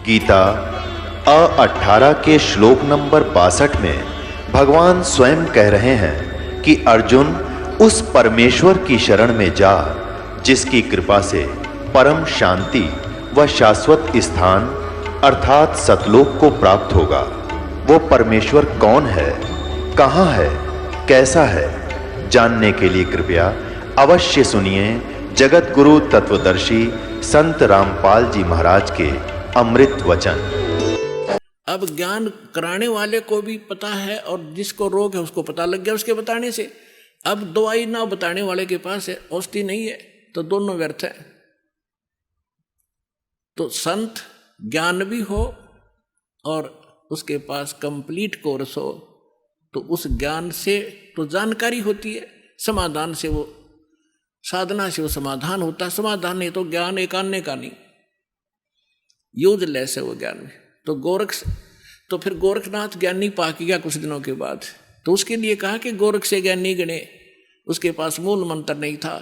गीता 18 के श्लोक नंबर 62 में भगवान स्वयं कह रहे हैं कि अर्जुन उस परमेश्वर की शरण में जा जिसकी कृपा से परम शांति व शाश्वत स्थान अर्थात सतलोक को प्राप्त होगा। वो परमेश्वर कौन है, कहाँ है, कैसा है, जानने के लिए कृपया अवश्य सुनिए जगत गुरु तत्वदर्शी संत रामपाल जी महाराज के अमृत वचन। अब ज्ञान कराने वाले को भी पता है और जिसको रोग है उसको पता लग गया उसके बताने से। अब दवाई ना बताने वाले के पास है, औषधि नहीं है, तो दोनों व्यर्थ है। तो संत ज्ञान भी हो और उसके पास कंप्लीट कोर्स हो तो उस ज्ञान से तो जानकारी होती है, समाधान से वो साधना से वो समाधान होता है। समाधान नहीं तो ज्ञान एक आने का नहीं, यूजलेस है वो ज्ञान में। तो फिर गोरखनाथ ज्ञानी पा गया कुछ दिनों के बाद, तो उसके लिए कहा कि गोरख से ज्ञानी गणे, उसके पास मूल मंत्र नहीं था।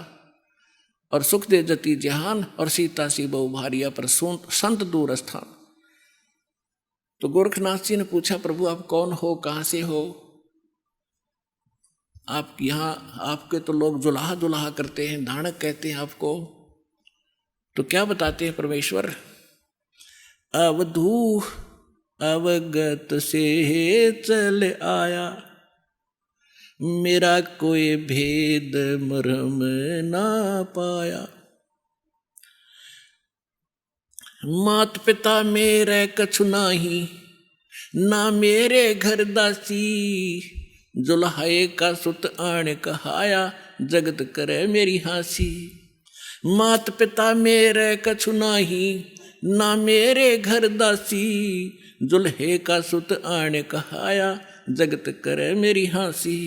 और सुख दे जति जहान और सीता सी बहु भारिया पर संत दूर स्थान। तो गोरखनाथ जी ने पूछा, प्रभु आप कौन हो, कहाँ से हो? आप यहाँ आपके तो लोग जुलाहा जुलाहा करते हैं, धानक कहते हैं आपको, तो क्या बताते हैं परमेश्वर? अवधू अवगत से चल आया, मेरा कोई भेद मरम ना पाया। मात पिता मेरे कछु नाही, ना मेरे घर दासी, जुल्हाए का सुत आण कहाया, जगत करे मेरी हासी। मात पिता मेरे कछु नाही, ना मेरे घर दासी, जुल्हे का सुत आण कहाया, जगत करे मेरी हासी।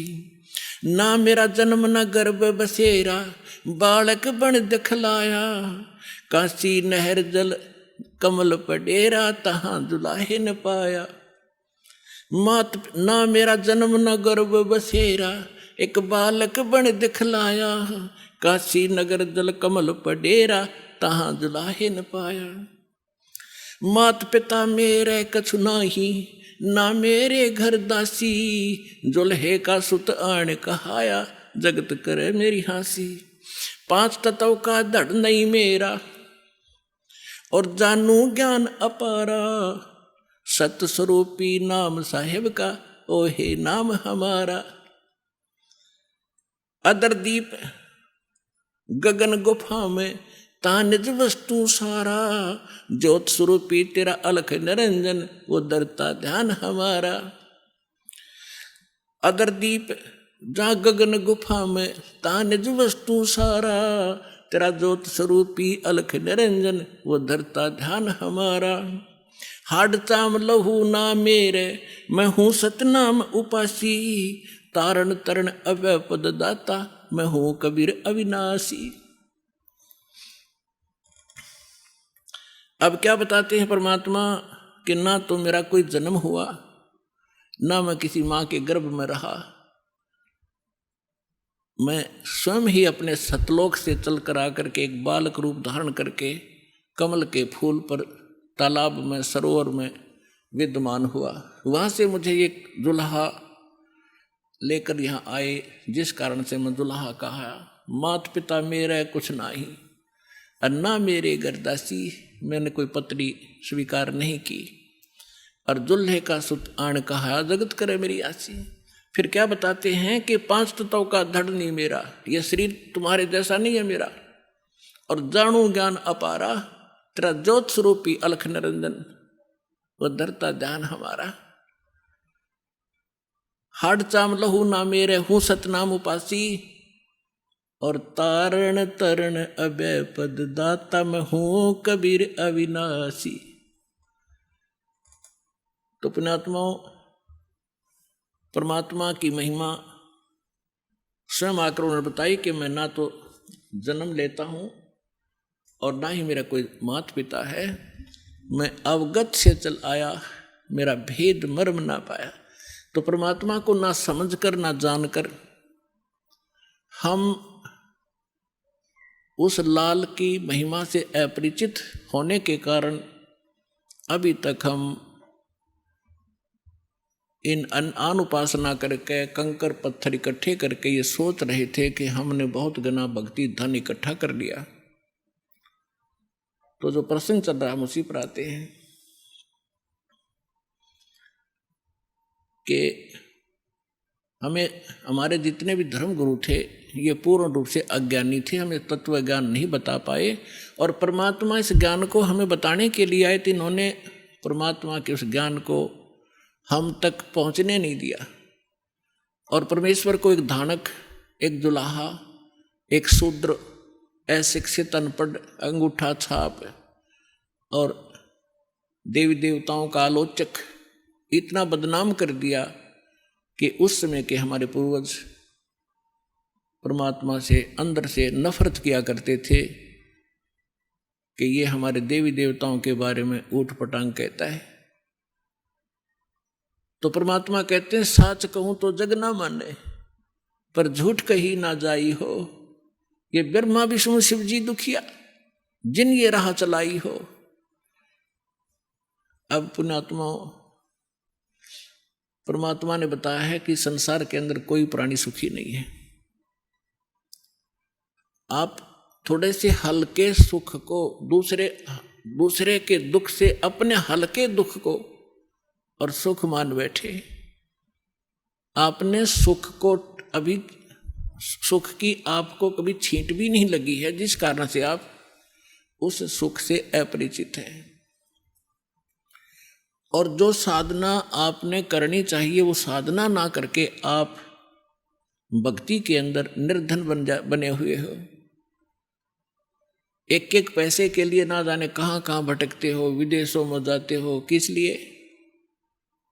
ना मेरा जन्म न गर्भ बसेरा, बालक बन दिखलाया, काशी नहर जल कमल पडेरा, तहाँ दुलाहे न पाया। ना मेरा जन्म न गर्भ बसेरा, एक बालक बन दिखलाया, काशी नगर जल कमल पडेरा, तहाँ दुलाहे न पाया। मात पिता मेरे कछु नाही, ना मेरे घर दासी, जुल्हे का सुत आण कहाया, जगत करे मेरी हासी। 5 तत्व का धड़ नहीं मेरा, और जानू ज्ञान अपारा, सत स्वरूपी नाम साहेब का, ओहे नाम हमारा। अदर दीप गगन गुफा में ता निज वस्तु सारा, ज्योत स्वरूपी तेरा अलख निरंजन, वो दरता ध्यान हमारा। अदर दीप जा गगन गुफा में ता निज वस्तु सारा, तेरा ज्योत स्वरूपी अलख निरंजन, वो धरता ध्यान हमारा। हाड चाम लहू ना मेरे, मैं हूँ सतनाम उपासी, तारण तरण अव्यय पद दाता, मैं हूँ कबीर अविनाशी। अब क्या बताते हैं परमात्मा कि ना तो मेरा कोई जन्म हुआ, ना मैं किसी माँ के गर्भ में रहा, मैं स्वयं ही अपने सतलोक से चल कर आकर के एक बालक रूप धारण करके कमल के फूल पर तालाब में सरोवर में विद्यमान हुआ। वहाँ से मुझे एक दुल्हा लेकर यहाँ आए, जिस कारण से मैं दुल्हा कहा। मात पिता मेरा कुछ नाही, अन्ना मेरे गर्दासी, मैंने कोई पत्री स्वीकार नहीं की, और दुल्हे का सुत आण कहा, जगत करे मेरी आसी। फिर क्या बताते हैं कि 5 तत्व का धड़ नहीं मेरा, यह शरीर तुम्हारे जैसा नहीं है मेरा, और जानू ज्ञान अपारा, तेरा ज्योत स्वरूपी अलख निरंजन, वह धरता ध्यान हमारा। हाड चाम लहू ना मेरे, हूँ सतनाम उपासी, और तारण तरण अभय पद दाता, मैं हूँ कबीर अविनाशी। तो पुण्यात्माओं, परमात्मा की महिमा स्वयं आकर उन्होंने बताई कि मैं ना तो जन्म लेता हूँ और ना ही मेरा कोई माता पिता है, मैं अवगत से चल आया, मेरा भेद मर्म ना पाया। तो परमात्मा को ना समझकर ना जानकर हम उस लाल की महिमा से अपरिचित होने के कारण अभी तक हम इन अनुपासना करके कंकर पत्थर इकट्ठे करके ये सोच रहे थे कि हमने बहुत घना भक्ति धन इकट्ठा कर लिया। तो जो प्रसंग चल रहा है उसी पर आते हैं कि हमें हमारे जितने भी धर्म गुरु थे ये पूर्ण रूप से अज्ञानी थे, हमें तत्व ज्ञान नहीं बता पाए और परमात्मा इस ज्ञान को हमें बताने के लिए आए थे। इन्होंने परमात्मा के उस ज्ञान को हम तक पहुंचने नहीं दिया और परमेश्वर को एक धानक, एक दुलाहा, एक शूद्र, अशिक्षित, अनपढ़, अंगूठा छाप और देवी देवताओं का आलोचक इतना बदनाम कर दिया कि उस समय के हमारे पूर्वज परमात्मा से अंदर से नफरत किया करते थे कि ये हमारे देवी देवताओं के बारे में ऊट पटांग कहता है। तो परमात्मा कहते हैं साच कहूं तो जग ना माने, पर झूठ कही ना जाई हो। ये ब्रह्मा विष्णु शिव जी दुखिया जिन ये राह चलाई हो। अब पुण्यात्माओं, परमात्मा ने बताया है कि संसार के अंदर कोई प्राणी सुखी नहीं है। आप थोड़े से हल्के सुख को दूसरे के दुख से अपने हल्के दुख को और सुख मान बैठे। आपने सुख को अभी सुख की आपको कभी छींट भी नहीं लगी है, जिस कारण से आप उस सुख से अपरिचित हैं। और जो साधना आपने करनी चाहिए वो साधना ना करके आप भक्ति के अंदर निर्धन बने हुए हो। एक एक पैसे के लिए ना जाने कहाँ कहाँ भटकते हो, विदेशों में जाते हो। किस लिए?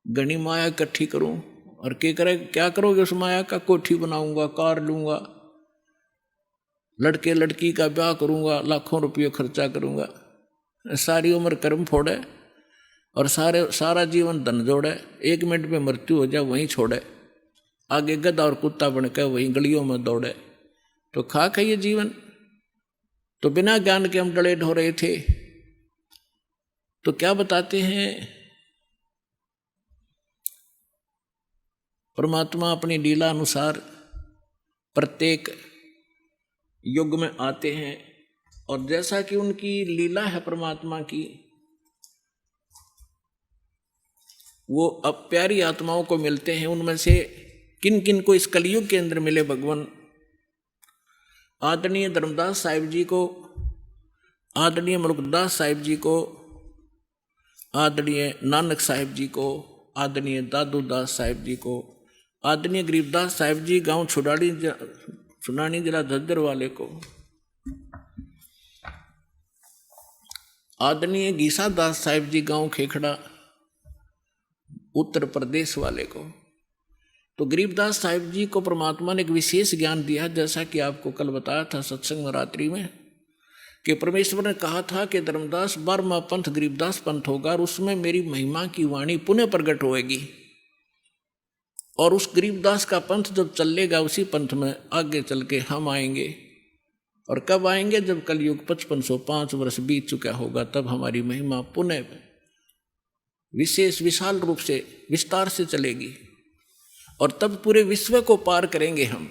घनी माया इकट्ठी करूं और क्या करोगे उस माया का? कोठी बनाऊंगा, कार लूंगा, लड़के लड़की का ब्याह करूंगा, लाखों रुपये खर्चा करूंगा, सारी उम्र कर्म फोड़े और सारा जीवन धन जोड़े, 1 मिनट में मृत्यु हो जाए वहीं छोड़े, आगे गधा और कुत्ता बनकर वहीं गलियों में दौड़े। तो खाक है ये जीवन। तो बिना ज्ञान के हम डले ढो रहे थे। तो क्या बताते हैं परमात्मा अपनी लीला अनुसार प्रत्येक युग में आते हैं और जैसा कि उनकी लीला है परमात्मा की, वो अब प्यारी आत्माओं को मिलते हैं। उनमें से किन किन को इस कलयुग के अंदर मिले भगवान? आदरणीय धर्मदास साहिब जी को, आदरणीय मुल्कदास साहिब जी को, आदरणीय नानक साहिब जी को, आदरणीय दादू दास साहिब जी को, आदरणीय गरीबदास साहिब जी गांव छुनानी जिला झज्जर वाले को, आदरणीय गीसा दास साहिब जी गांव खेखड़ा उत्तर प्रदेश वाले को। तो गरीबदास साहिब जी को परमात्मा ने एक विशेष ज्ञान दिया, जैसा कि आपको कल बताया था सत्संग में रात्रि में, कि परमेश्वर ने कहा था कि धर्मदास 12वां पंथ गरीबदास पंथ होगा और उसमें मेरी महिमा की वाणी पुनः प्रकट होएगी। और उस गरीबदास का पंथ जब चलेगा उसी पंथ में आगे चल के हम आएंगे। और कब आएंगे? जब कलयुग 5505 वर्ष बीत चुका होगा, तब हमारी महिमा पुनः विशेष विशाल रूप से विस्तार से चलेगी और तब पूरे विश्व को पार करेंगे हम।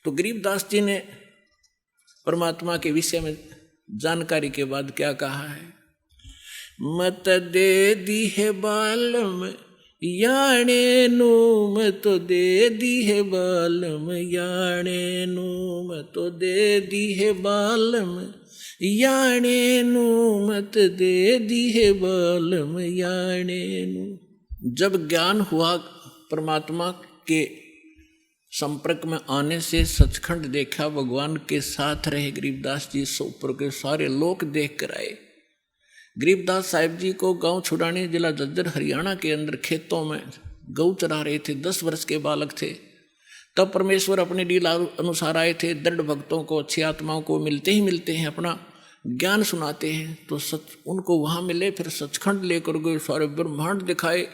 तो गरीबदास जी ने परमात्मा के विषय में जानकारी के बाद क्या कहा है? मत दे दी है बालम याणे नू, मैं तो दे दी है बालम याणे नू, मैं तो दे दी है बालम याणे नू, मत दे दी है बालम याणे नू। जब ज्ञान हुआ परमात्मा के संपर्क में आने से, सचखंड देखा, भगवान के साथ रहे गरीबदास जी, ऊपर के सारे लोक देख कर आए। गरीबदास साहिब जी को गांव छुड़ानी जिला झज्जर हरियाणा के अंदर खेतों में गऊ चरा रहे थे, 10 वर्ष के बालक थे। तब परमेश्वर अपने लीला अनुसार आए थे। दृढ़ भक्तों को, अच्छी आत्माओं को मिलते ही मिलते हैं, अपना ज्ञान सुनाते हैं। तो सच उनको वहाँ मिले, फिर सचखंड लेकर गए, सारे ब्रह्मांड दिखाए,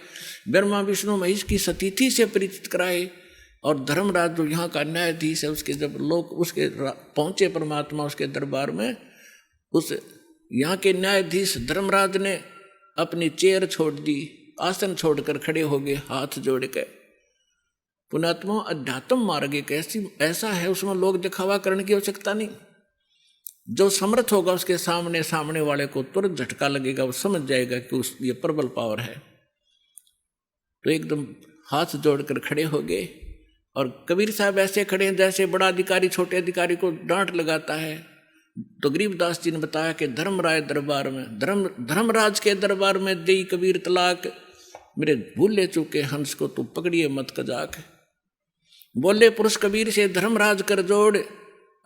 ब्रह्मा विष्णु महेश की सतीथि से परिचित कराए। और धर्मराज जो यहाँ का न्यायाधीश है, उसके जब लोग उसके पहुँचे परमात्मा उसके दरबार में, उस यहाँ के न्यायाधीश धर्मराज ने अपनी चेयर छोड़ दी, आसन छोड़कर खड़े हो गए हाथ जोड़ के। पुण्यात्मा, अध्यात्म मार्ग एक ऐसा है, उसमें लोग दिखावा करने की आवश्यकता नहीं। जो समर्थ होगा उसके सामने वाले को तुरंत झटका लगेगा, वो समझ जाएगा कि ये प्रबल पावर है। तो एकदम हाथ जोड़कर खड़े हो गए। और कबीर साहब ऐसे खड़े हैं जैसे बड़ा अधिकारी छोटे अधिकारी को डांट लगाता है। तो गरीबदास जी ने बताया कि धर्मराज दरबार में धर्मराज के दरबार में देई कबीर तलाक, मेरे भूले चूके हंस को तू पकड़िए मत कजाक। बोले पुरुष कबीर से धर्मराज कर जोड़,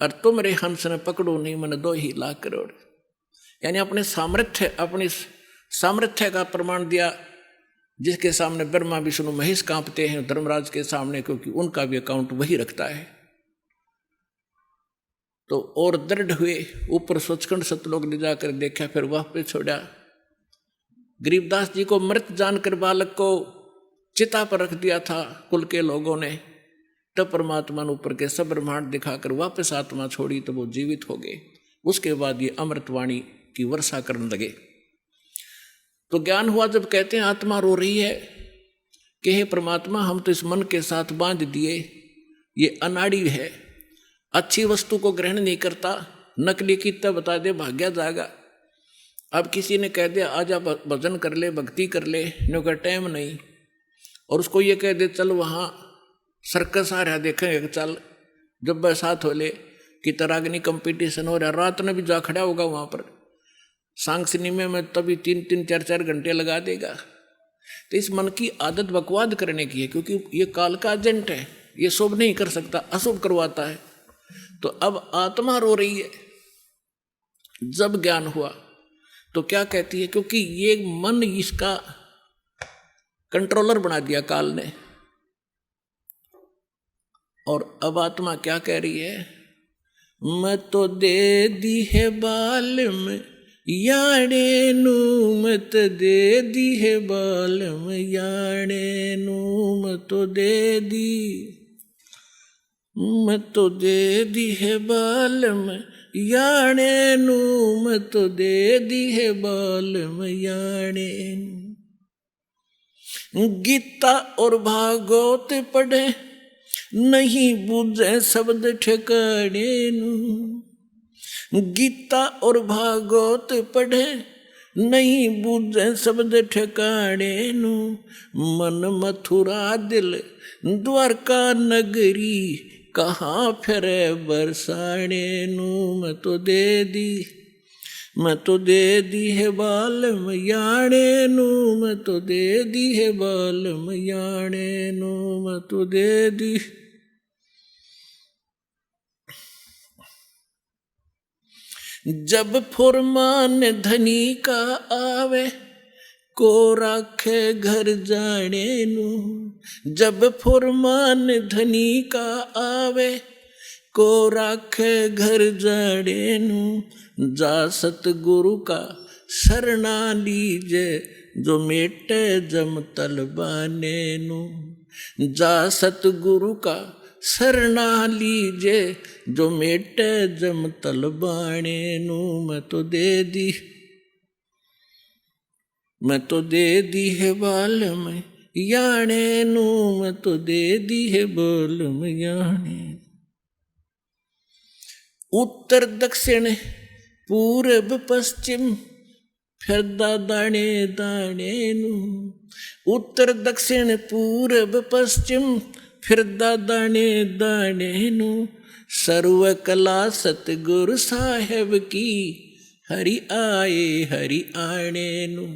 और तुम रे हंस ने पकड़ो नहीं मन 2 ही लाख करोड़। यानी अपनी सामर्थ्य का प्रमाण दिया, जिसके सामने ब्रह्मा विष्णु महेश कांपते हैं धर्मराज के सामने, क्योंकि उनका भी अकाउंट वही रखता है। तो और दृढ़ हुए, ऊपर सचखंड सतलोक ले जाकर देखा, फिर वापस छोड़ा। गरीबदास जी को मृत जानकर बालक को चिता पर रख दिया था कुल के लोगों ने। तब परमात्मा ने ऊपर के सब ब्रह्मांड दिखाकर वापस आत्मा छोड़ी, तो वो जीवित हो गए। उसके बाद ये अमृतवाणी की वर्षा करने लगे। तो ज्ञान हुआ जब कहते हैं आत्मा रो रही है कि हे परमात्मा, हम तो इस मन के साथ बांध दिए, ये अनाड़ी है, अच्छी वस्तु को ग्रहण नहीं करता, नकली की तब बता दे भाग्या जाएगा। अब किसी ने कह दिया आजा भजन कर ले, भक्ति कर ले, नो का टाइम नहीं, और उसको ये कह दे चल वहाँ सर्कस आ रहा देखेंगे, चल जब बरसात हो ले कि तरागनी कंपटीशन हो रहा, रात में भी जा खड़ा होगा वहाँ पर सांग सिनेमे में, तभी 3-3 4-4 घंटे लगा देगा। तो इस मन की आदत बकवाद करने की है, क्योंकि ये काल का एजेंट है, ये शुभ नहीं कर सकता, अशुभ करवाता है। तो अब आत्मा रो रही है। जब ज्ञान हुआ तो क्या कहती है, क्योंकि ये मन इसका कंट्रोलर बना दिया काल ने। और अब आत्मा क्या कह रही है, मैं तो दे दी है बाल में याणे नू, मत दे दी है बाल में याणे नू, मत तो दे दी, मत तो दे दी है बाल में याणे नू, मत तो दे दी है बाल में याणे नू। गीता और भागवत पढ़े नहीं बूझे शब्द ठिकाने नू, गीता और भागवत पढ़े नहीं बूझे शब्द ठिकाने नू, मन मथुरा दिल द्वारका नगरी, कहाँ फिरे बरसाने नू, मैं तो दे दी है बाल में याणे नू, मैं तो दे दी है बाल में याणे नू, मैं तो दे दी। जब फुरमान धनी का आवे को राखे घर जाने नू, जब फुरमान धनी का आवे को राखे घर जाने नू, जा सतगुरु का शरणा लीजे जो मेटे जम तलबाने नू, जा सतगुरु का शरणा लीजे जो मेटे जम तलबाने नू, मैं तो दे दी है बाल में याणे नू, मैं तो दे दी है बाल में याणे। उत्तर दक्षिण पूरब पश्चिम फिरदा दाने दाने नू, उत्तर दक्षिण पूरब पश्चिम फिरदा दाने दाने नू, सर्व कला सतगुरु साहेब की हरि आणे नू,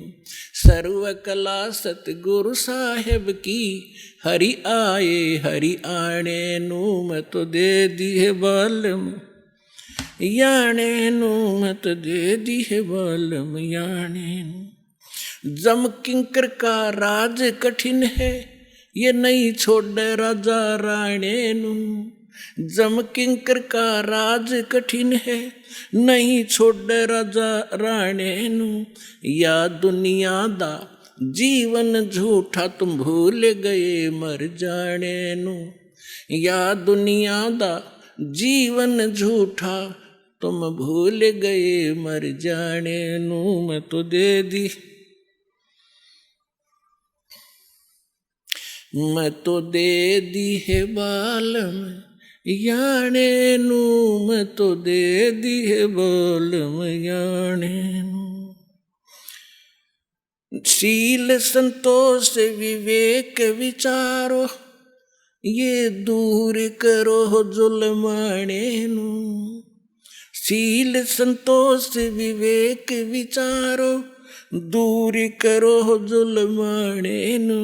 सर्व कला सतगुरु साहेब की हरि आणे नू, मैं तो दे दी है बाल में याणे नू, मैं तो दे दी है बाल में याणे नू। जम किंकर का राज कठिन है ये नहीं छोड़े राजा राणे नू, जम किंकर का राज कठिन है नहीं छोड़े राजा राणे नू, या दुनिया दा जीवन झूठा तुम भूल गए मर जाने नू, या दुनिया दा जीवन झूठा तुम भूल गए मर जाने नू, मैं तो दे दी मैं तो दे दी है बालम याने नू, मैं तो दे दी है बालम याने नू। शील संतोष विवेक विचारो, ये दूर करो जुल्माने नू। शील संतोष विवेक विचारो, दूर करो जुल्माने नू।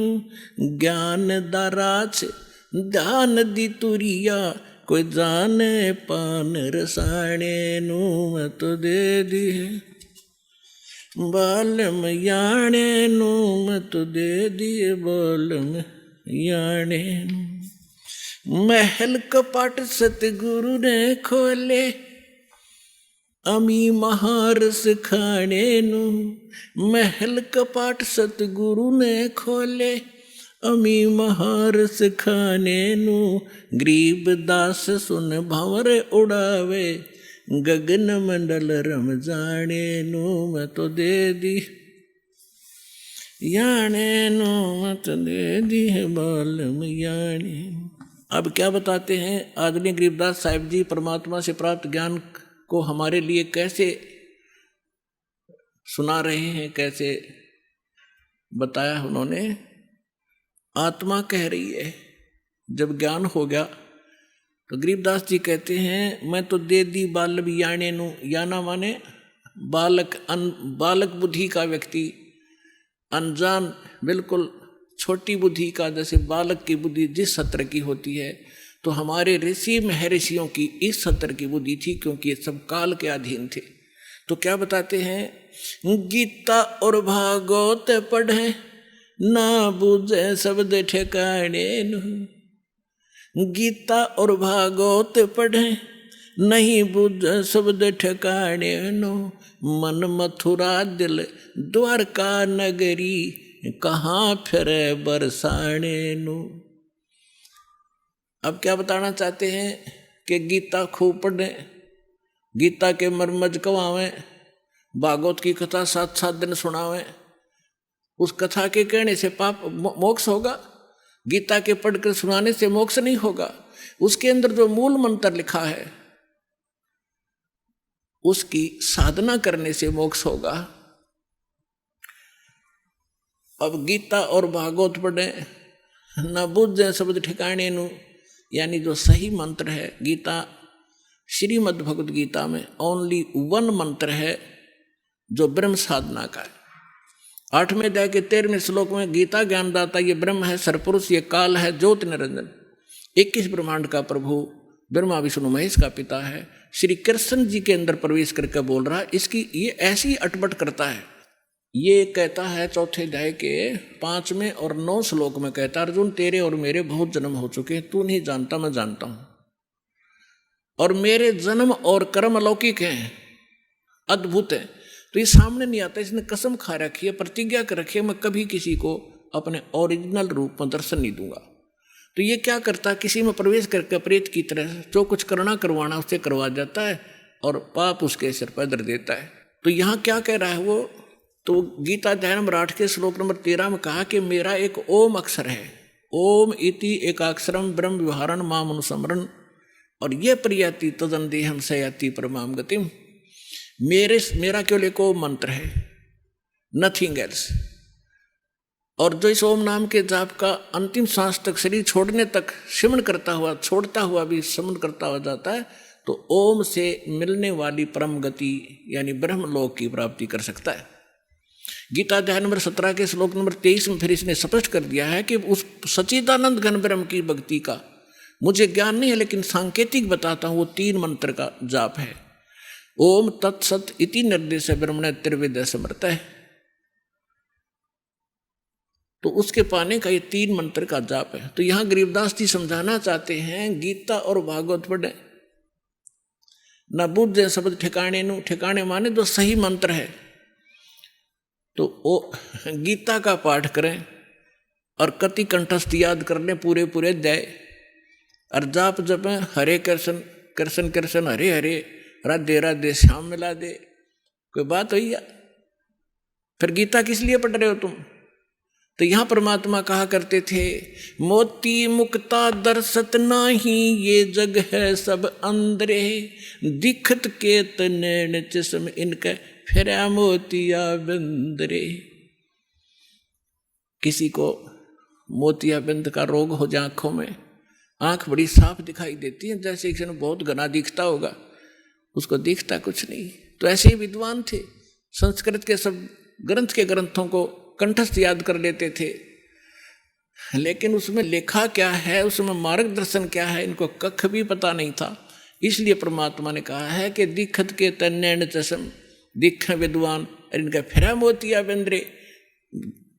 ज्ञान दाराच ध्यान दी तुरिया, कोई जाने पान रसाने नू। मैं तो दे दी है बालम याने नू, मैं तो दे दी है बालम याने नू। महल कपाट सतगुरु ने खोले, अमी महारस खाने नू। महल कपाट सतगुरु ने खोले, अमी महारस खाने नू। गरीब दास सुन भंवर उड़ावे, गगन मंडल रम जाने नू। मैं तो दे दी याने नू, मैं तो दे दी है बालम याने। अब क्या बताते हैं आदरणीय गरीबदास साहिब जी परमात्मा से प्राप्त ज्ञान को हमारे लिए कैसे सुना रहे हैं, कैसे बताया उन्होंने। आत्मा कह रही है जब ज्ञान हो गया तो गरीबदास जी कहते हैं मैं तो दे दी बालम याने नू। याना माने बालक, बालक बुद्धि का व्यक्ति, अनजान बिल्कुल छोटी बुद्धि का, जैसे बालक की बुद्धि जिस सत्र की होती है, तो हमारे ऋषि महर्षियों की इस सत्र की बुद्धि थी, क्योंकि ये सब काल के अधीन थे। तो क्या बताते हैं, गीता और भागवत पढ़े ना बुझे शब्द ठिकाने नू। गीता और भागवत पढ़े नहीं बुझे शब्द ठिकाने नो। मन मथुरा दिल द्वारका नगरी, कहाँ फिरे बरसाने नो। अब क्या बताना चाहते हैं कि गीता खूब पढ़ें, गीता के मर्मज कवावें, भागवत की कथा 7-7 दिन सुनावें। उस कथा के कहने से पाप मोक्ष होगा, गीता के पढ़कर सुनाने से मोक्ष नहीं होगा। उसके अंदर जो मूल मंत्र लिखा है उसकी साधना करने से मोक्ष होगा। अब गीता और भागवत पढ़े न बुझे शब्द ठिकाने नू, यानी जो सही मंत्र है। गीता श्रीमद् भगवद गीता में ओनली 1 मंत्र है जो ब्रह्म साधना का है। 8वें अध्याय के 13वें श्लोक में गीता ज्ञानदाता ये ब्रह्म है, सरपुरुष ये काल है, ज्योति निरंजन 21 ब्रह्मांड का प्रभु, ब्रह्मा विष्णु महेश का पिता है, श्री कृष्ण जी के अंदर प्रवेश करके बोल रहा है। इसकी ये ऐसी अटपट करता है। ये कहता है 4थे अध्याय के 5वें और 9 श्लोक में कहता है, अर्जुन तेरे और मेरे बहुत जन्म हो चुके हैं, तू नहीं जानता मैं जानता हूं, और मेरे जन्म और कर्म अलौकिक हैं, अद्भुत है। तो ये सामने नहीं आता, इसने कसम खा रखी है, प्रतिज्ञा कर रखी है, मैं कभी किसी को अपने ओरिजिनल रूप में दर्शन नहीं दूंगा। तो ये क्या करता है, किसी में प्रवेश करके प्रेत की तरह जो कुछ करना करवाना उससे करवा जाता है और पाप उसके सिर पर धर देता है। तो यहाँ क्या कह रहा है वो, तो गीता अध्याय नंबर 8 के श्लोक नंबर 13 में कहा कि मेरा एक ओम अक्षर है, ओम इति एकाक्षरम ब्रह्म व्यवहारण माम अनुस्मरण, और ये प्रियति तदन देहम सयाति परमाम गतिम। मेरा केवल एक ओम मंत्र है, नथिंग एल्स। और जो इस ओम नाम के जाप का अंतिम सांस तक, शरीर छोड़ने तक सिमरण करता हुआ, छोड़ता हुआ भी सिमरण करता हुआ जाता है, तो ओम से मिलने वाली परम गति यानी ब्रह्मलोक की प्राप्ति कर सकता है। गीता अध्याय नंबर 17 के श्लोक नंबर 23 में फिर इसने स्पष्ट कर दिया है कि उस सच्चिदानंद घन ब्रह्म की भक्ति का मुझे ज्ञान नहीं है, लेकिन सांकेतिक बताता हूं, वो 3 मंत्र का जाप है। ओम तत्सत इति निर्देश ब्रह्मण त्रिवेद समर्थ है। तो उसके पाने का ये 3 मंत्र का जाप है। तो यहां गरीबदास जी समझाना चाहते हैं, गीता और भागवत पढ़े न बुझे शब्द ठिकाने नु, ठिकाने माने जो सही मंत्र है। तो वो गीता का पाठ करें और कति कंठस्थ याद कर लें पूरे पूरे अध्याय, और जाप जपें हरे कृष्ण कृष्ण कृष्ण हरे हरे, राधे राधे श्याम मिला दे। कोई बात हुई या? फिर गीता किस लिए पढ़ रहे हो तुम? तो यहाँ परमात्मा कहा करते थे, मोती मुक्ता दर्शत नाही, ये जग है सब अंदरे, दिखत के तनैन चश्म इनके फिरा मोतिया बिंदरे। किसी को मोतियाबिंद का रोग हो जाए आंखों में, आंख बड़ी साफ दिखाई देती है, जैसे किसी ने बहुत घना दिखता होगा, उसको दिखता कुछ नहीं। तो ऐसे ही विद्वान थे, संस्कृत के सब ग्रंथ के ग्रंथों को कंठस्थ याद कर लेते थे, लेकिन उसमें लिखा क्या है, उसमें मार्गदर्शन क्या है, इनको कख भी पता नहीं था। इसलिए परमात्मा ने कहा है कि दिखत के तन्नैन चश्म, दिख विद्वान और इनका फिरा मोतिया बिंदरे।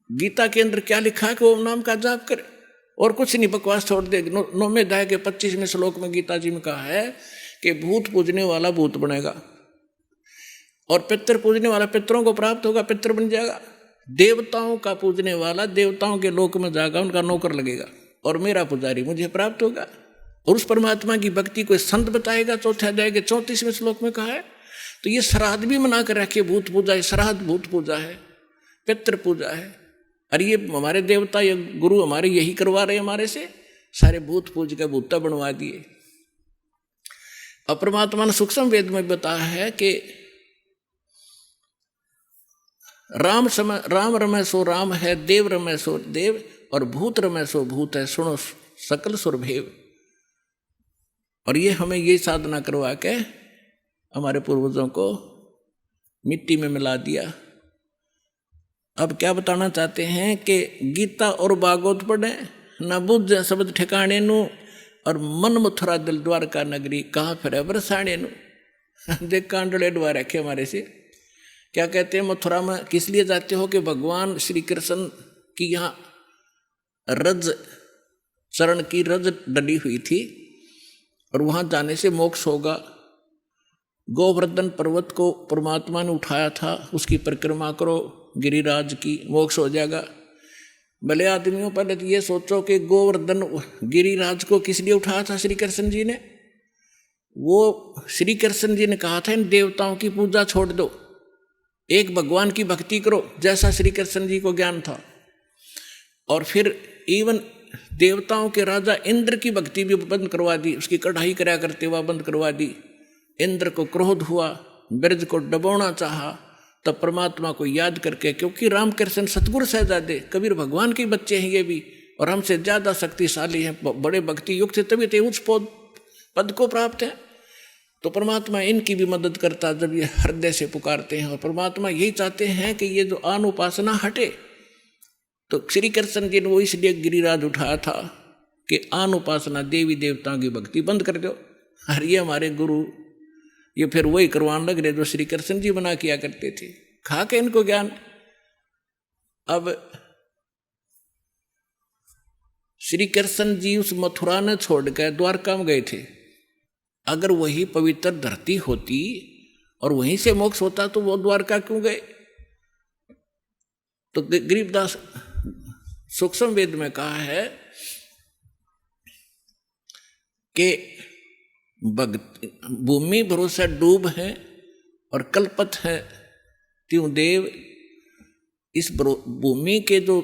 गीता के अंदर क्या लिखा है कि ओम नाम का जाप करे और कुछ नहीं, बकवास छोड़ दे। 9वें अध्याय के 25वें श्लोक में गीता जी में कहा है कि भूत पूजने वाला भूत बनेगा और पितर पूजने वाला पितरों को प्राप्त होगा, पितर बन जाएगा। देवताओं का पूजने वाला देवताओं के लोक में जाएगा, उनका नौकर लगेगा, और मेरा पुजारी मुझे प्राप्त होगा। और उस परमात्मा की भक्ति को संत बताएगा। 4 अध्याय के 34वें श्लोक में कहा है। तो ये श्राद्ध भी मना कर रखे, भूत पूजा है, श्राद्ध भूत पूजा है, पितृ पूजा है। अरे ये हमारे देवता, ये गुरु हमारे यही करवा रहे हमारे से, सारे भूत पूज के भूता बनवा दिए। अब परमात्मा ने सूक्ष्म वेद में बताया है कि राम रमय सो राम है, देव रमय सो देव, और भूत रमय सो भूत है, सुनो सकल सुरभेव। और ये हमें ये साधना करवा के हमारे पूर्वजों को मिट्टी में मिला दिया। अब क्या बताना चाहते हैं कि गीता और भागवत पढ़े, न बुझ शब्द ठिकाने नु, और मन मथुरा दिल द्वारका नगरी, कहाँ फिर बरसाने नु। देख कांडले द्वार रखे हमारे से। क्या कहते हैं, मथुरा में किस लिए जाते हो कि भगवान श्री कृष्ण की यहाँ रज चरण की रज डली हुई थी, और वहाँ जाने से मोक्ष होगा। गोवर्धन पर्वत को परमात्मा ने उठाया था, उसकी परिक्रमा करो गिरिराज की, मोक्ष हो जाएगा। भले आदमियों, पहले तो ये सोचो कि गोवर्धन गिरिराज को किस लिए उठाया था श्री कृष्ण जी ने। वो श्री कृष्ण जी ने कहा था इन देवताओं की पूजा छोड़ दो, एक भगवान की भक्ति करो, जैसा श्री कृष्ण जी को ज्ञान था। और फिर इवन देवताओं के राजा इंद्र की भक्ति भी बंद करवा दी, उसकी कढ़ाई कराया करते हुआ बंद करवा दी। इंद्र को क्रोध हुआ, ब्रज को डबोना चाहा, तब परमात्मा को याद करके, क्योंकि रामकृष्ण सतगुरु शहजादे कबीर भगवान के बच्चे हैं ये भी, और हमसे ज्यादा शक्तिशाली हैं, बड़े भक्ति युक्त थे, तभी तो उच्च पद को प्राप्त है। तो परमात्मा इनकी भी मदद करता जब ये हृदय से पुकारते हैं। और परमात्मा यही चाहते हैं कि ये जो आन उपासना हटे। तो श्री कृष्ण जी ने वो इसलिए गिरिराज उठाया था कि आन उपासना, देवी देवताओं की भक्ति बंद कर दो। और ये हमारे गुरु ये फिर वही करवाने लग रहे जो श्री कृष्ण जी बना किया करते थे, खा के इनको ज्ञान। अब श्री कृष्ण जी उस मथुरा ने छोड़कर द्वारका में गए थे। अगर वही पवित्र धरती होती और वहीं से मोक्ष होता तो वो द्वारका क्यों गए। तो गरीबदास सूक्ष्म वेद में कहा है कि भूमि भरोसा डूब है और कल्पत है त्यों देव। इस भूमि के जो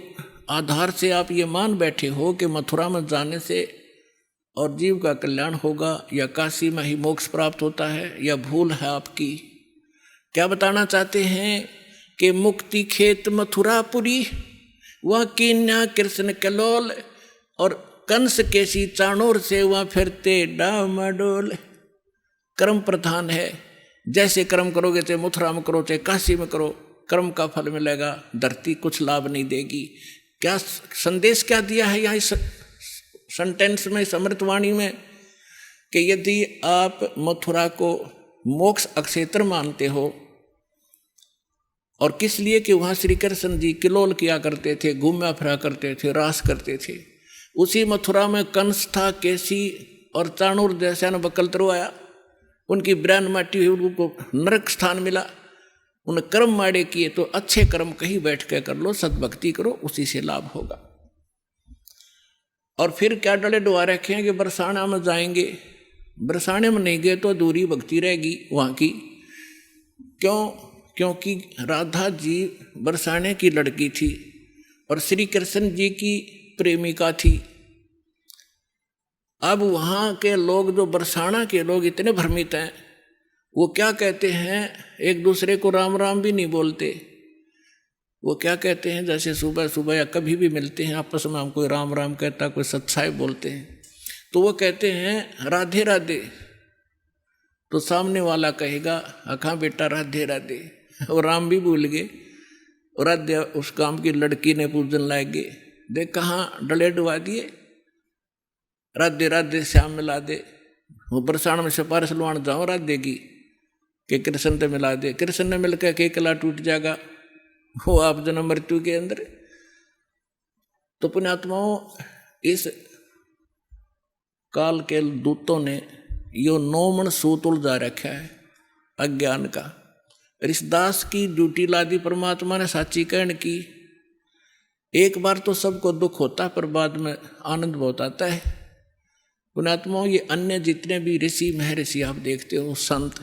आधार से आप ये मान बैठे हो कि मथुरा में जाने से और जीव का कल्याण होगा, या काशी में ही मोक्ष प्राप्त होता है, या भूल है आपकी। क्या बताना चाहते हैं कि मुक्ति खेत मथुरापुरी, वह कीन्या कृष्ण कलोल, और कंस केसी चाणोर से वह फिरते डामाडोल। कर्म प्रधान है, जैसे कर्म करोगे चाहे मथुरा में करो चाहे काशी में करो, कर्म का फल मिलेगा, धरती कुछ लाभ नहीं देगी। क्या संदेश क्या दिया है यहाँ इस सेंटेंस में, समृतवाणी में, कि यदि आप मथुरा को मोक्ष अक्षेत्र मानते हो, और किस लिए कि वहाँ श्री कृष्ण जी किलोल किया करते थे, घूमा फिरा करते थे, रास करते थे। उसी मथुरा में कंस था, केसी और चाणूर जैसा ने बकल तरवाया, उनकी ब्रान माटी हुई, उनको नरक स्थान मिला। उन कर्म माड़े किए तो अच्छे कर्म कहीं बैठ के कर लो, सद्भक्ति करो, उसी से लाभ होगा। और फिर क्या डले डुआ रखे हैं कि बरसाना में जाएंगे, बरसाने में नहीं गए तो अधूरी भक्ति रहेगी वहाँ की। क्यों? क्योंकि राधा जी बरसाने की लड़की थी, और श्री कृष्ण जी की प्रेमिका थी। अब वहाँ के लोग, जो बरसाना के लोग इतने भ्रमित हैं, वो क्या कहते हैं, एक दूसरे को राम राम भी नहीं बोलते। वो क्या कहते हैं, जैसे सुबह सुबह या कभी भी मिलते हैं आपस में, हम कोई राम राम कहता, कोई सत्साई बोलते हैं, तो वो कहते हैं राधे राधे। तो सामने वाला कहेगा अखा बेटा राधे राधे, और राम भी भूल गए। और राधे उस काम की लड़की ने पूजन लाएगे, देख कहाँ डले डुबा दिए, राधे राधे श्याम मिला दे। वो बरसाना में सिफारिश लुआन जाओ राधे की कि कृष्ण से मिला दे, कृष्ण ने मिलकर के कला टूट जाएगा, वो आप जन्म मृत्यु के अंदर। तो पुण्यात्माओं, इस काल के दूतों ने यो 9 मन सूत उलझा रखा है अज्ञान का। ऋषिदास की ड्यूटी लादी परमात्मा ने साची कहन की। एक बार तो सबको दुख होता है, पर बाद में आनंद बहुत आता है। पुण्यात्माओं, ये अन्य जितने भी ऋषि महर्षि आप देखते हो, संत,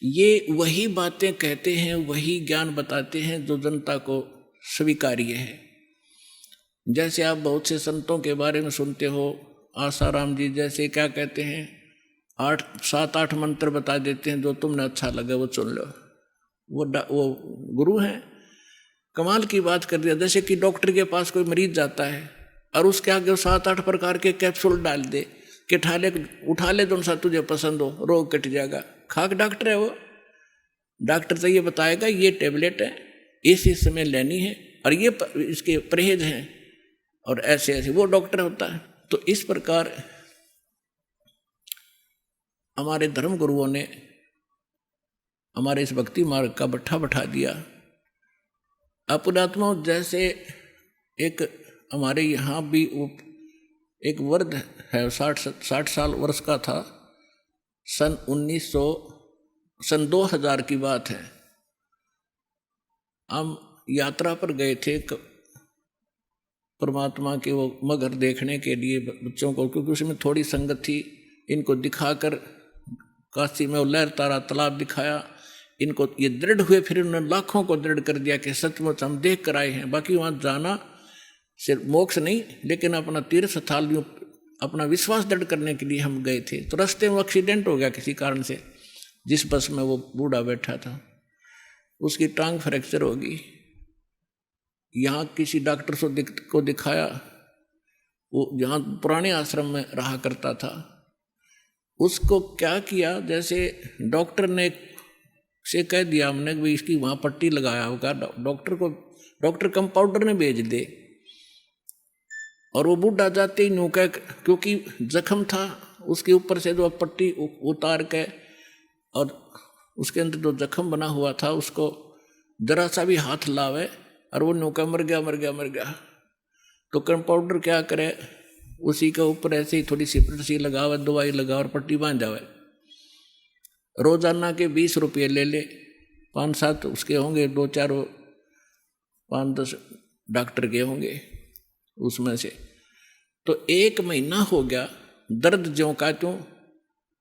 ये वही बातें कहते हैं, वही ज्ञान बताते हैं जो जनता को स्वीकार्य है। जैसे आप बहुत से संतों के बारे में सुनते हो, आसाराम जी जैसे क्या कहते हैं, 7-8 मंत्र बता देते हैं, जो तुमने अच्छा लगे वो चुन लो। वो गुरु हैं, कमाल की बात कर दिया। जैसे कि डॉक्टर के पास कोई मरीज जाता है और उसके आगे 7-8 प्रकार के कैप्सूल डाल दे कि उठा ले जो सा तुझे पसंद हो, रोग कट जाएगा। खाक डॉक्टर है वो। डॉक्टर तो ये बताएगा ये टेबलेट है, इस समय लेनी है, और ये इसके परहेज हैं, और ऐसे ऐसे वो डॉक्टर होता है। तो इस प्रकार हमारे धर्म गुरुओं ने हमारे इस भक्ति मार्ग का बैठा दिया। अपनात्मा जैसे एक हमारे यहाँ भी एक वृद्ध है, 60 साल वर्ष का था, सन 2000 की बात है। हम यात्रा पर गए थे परमात्मा के वो मगर देखने के लिए बच्चों को, क्योंकि उसमें थोड़ी संगत थी। इनको दिखाकर काशी में लहर तारा तालाब दिखाया, इनको ये दृढ़ हुए, फिर उन्होंने लाखों को दृढ़ कर दिया कि सचमुच हम देख कर आए हैं। बाकी वहाँ जाना सिर्फ मोक्ष नहीं, लेकिन अपना तीर्थ स्थल, अपना विश्वास दृढ़ करने के लिए हम गए थे। तो रास्ते में एक्सीडेंट हो गया किसी कारण से, जिस बस में वो बूढ़ा बैठा था उसकी टांग फ्रैक्चर हो गई। यहाँ किसी डॉक्टर को दिखाया, वो जहाँ पुराने आश्रम में रहा करता था। उसको क्या किया, जैसे डॉक्टर ने से कह दिया हमने कि इसकी वहाँ पट्टी लगाया होगा, डॉक्टर कंपाउंडर ने भेज दे। और वो बूढ़ा जाते ही नौका, क्योंकि जख्म था उसके ऊपर से जो पट्टी उतार के, और उसके अंदर जो जख्म बना हुआ था उसको जरा सा भी हाथ लावे और वो नौका मर गया। तो कंपाउंडर क्या करे, उसी के ऊपर ऐसे ही थोड़ी सिपरेट सी लगावे, दवाई लगा और पट्टी बांध जावे। रोजाना के 20 रुपये ले ले, 5-7 उसके होंगे, 2-4 5-10 डॉक्टर के होंगे उसमें से। तो 1 महीना हो गया, दर्द ज्यों का त्यों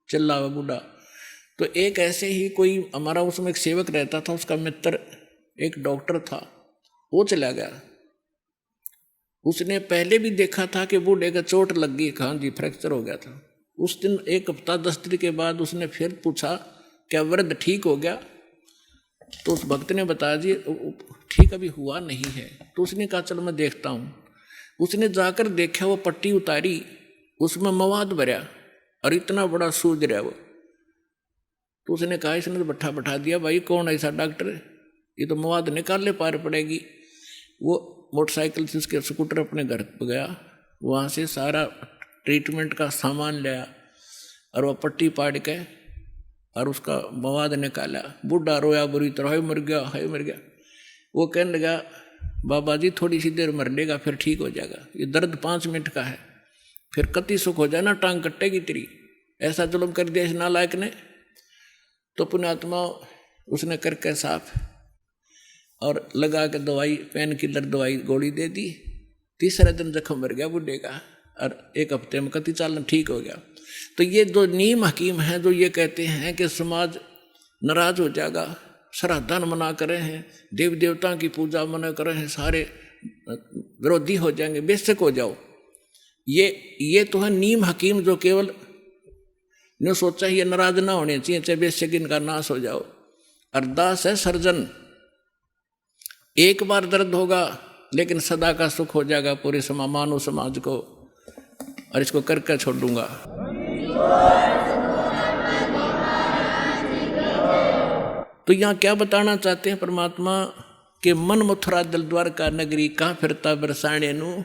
चिल्ला हुआ बूढ़ा। तो एक ऐसे ही कोई हमारा उसमें एक सेवक रहता था, उसका मित्र एक डॉक्टर था, वो चला गया। उसने पहले भी देखा था कि बूढ़े का चोट लग गई, हाँ जी फ्रैक्चर हो गया था। उस दिन 1 हफ्ता 10 दिन के बाद उसने फिर पूछा क्या वृद्ध ठीक हो गया? तो उस भक्त ने बताया जी ठीक अभी हुआ नहीं है। तो उसने कहा चल मैं देखता हूँ। उसने जाकर देखा, वो पट्टी उतारी, उसमें मवाद भरा और इतना बड़ा सूज रहा वो। तो उसने कहा इसने तो बैठा दिया, भाई कौन ऐसा डॉक्टर, ये तो मवाद निकालने पार पड़ेगी। वो मोटरसाइकिल से उसके स्कूटर अपने घर पर गया, वहाँ से सारा ट्रीटमेंट का सामान लिया और वह पट्टी पाड़ के और उसका मवाद निकाला। बूढ़ा रोया बुरी तरह, हाय मर गया। वो कहने लगा बाबा जी थोड़ी सी देर मर लेगा फिर ठीक हो जाएगा, ये दर्द 5 मिनट का है, फिर कति सुख हो जाए ना, टांग कटेगी तेरी। ऐसा जुल्म कर दिया इस नालायक ने। तो पुण्यात्मा उसने करके साफ और लगा के दवाई, पेन किलर दवाई गोली दे दी। तीसरे दिन जख्म मर गया बूढ़े का और 1 हफ्ते में कति चालन ठीक हो गया। तो ये जो नीम हकीम हैं जो ये कहते हैं कि समाज नाराज हो जाएगा, श्राद्धान मना कर रहे हैं, देव देवता की पूजा मना कर रहे हैं, सारे विरोधी हो जाएंगे, बेशक हो जाओ। ये तो है नीम हकीम जो केवल ने सोचा ये नाराज ना होने चाहिए, चाहे बेशक इनका नाश हो जाओ। अरदास है सर्जन, एक बार दर्द होगा लेकिन सदा का सुख हो जाएगा पूरे मानव समाज को, और इसको करके छोड़ दूंगा। तो यहाँ क्या बताना चाहते हैं परमात्मा के मन मथुरा दिल द्वारका नगरी, कहाँ फिरता बरसाने नू।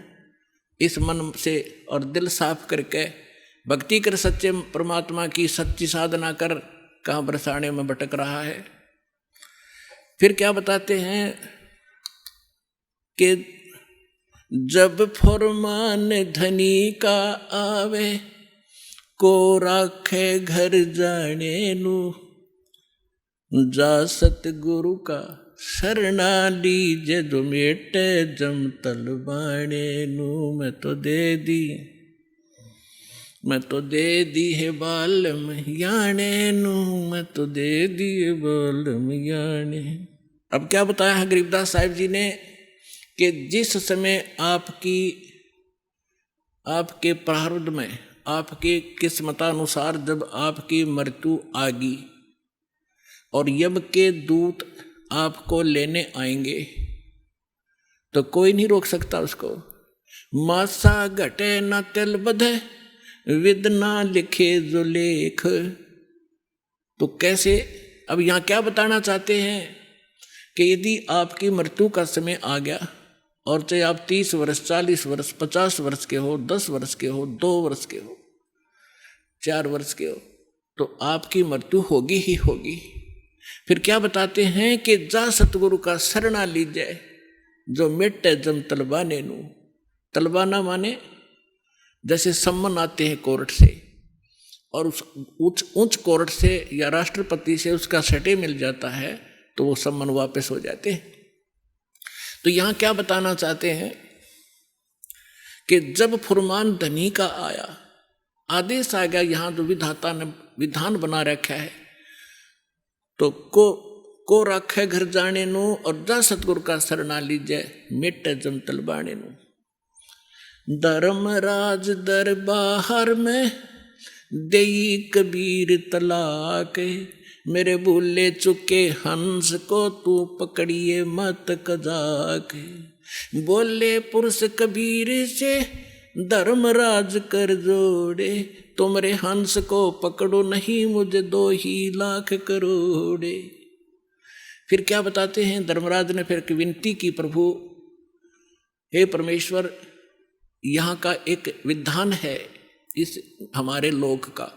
इस मन से और दिल साफ करके भक्ति कर सच्चे परमात्मा की सच्ची साधना कर, कहाँ बरसाने में भटक रहा है। फिर क्या बताते हैं कि जब फरमान धनी का आवे, को राखे घर जाने नू, जा सतगुरु का शरणा लीजे, जो मेटे जम तलवाने नू। मैं तो दे दी है बालम याने नू, मैं तो दे दी है बालम याने। अब क्या बताया है गरीबदास साहिब जी ने कि जिस समय आपके प्रारब्ध में, आपके किस्मतानुसार जब आपकी मृत्यु आ गई और यम के दूत आपको लेने आएंगे, तो कोई नहीं रोक सकता उसको। मासा घटे न तिल बधे, विद ना लिखे जो लेख। तो कैसे, अब यहाँ क्या बताना चाहते हैं कि यदि आपकी मृत्यु का समय आ गया, और चाहे आप 30 वर्ष, 40 वर्ष, 50 वर्ष के हो, 10 वर्ष के हो, 2 वर्ष के हो, 4 वर्ष के हो, तो आपकी मृत्यु होगी ही होगी। फिर क्या बताते हैं कि जा सतगुरु का शरणा लीजिए, जो मिटे जम तलबाने नू। तलबाना माने जैसे सम्मन आते हैं कोर्ट से, और उस उच्च कोर्ट से या राष्ट्रपति से उसका सटे मिल जाता है, तो वो सम्मन वापस हो जाते हैं। तो यहाँ क्या बताना चाहते हैं कि जब फुरमान धनी का आया, आदेश आ गया, यहाँ जो विधाता ने विधान बना रखा है, तो को राखे घर जाने नू, और जा सतगुरु का शरणा लीजिए, मिटे जम तलबाने नू। धर्मराज दरबार में देई कबीर तलाक, मेरे भूले चुके हंस को तू पकड़िए मत कजाक। बोले पुरुष कबीर से धर्मराज कर जोड़े, तुमरे हंस को पकड़ो नहीं मुझे 2 ही लाख करोड़े। फिर क्या बताते हैं, धर्मराज ने फिर विनती की, प्रभु हे परमेश्वर, यहाँ का एक विधान है इस हमारे लोक का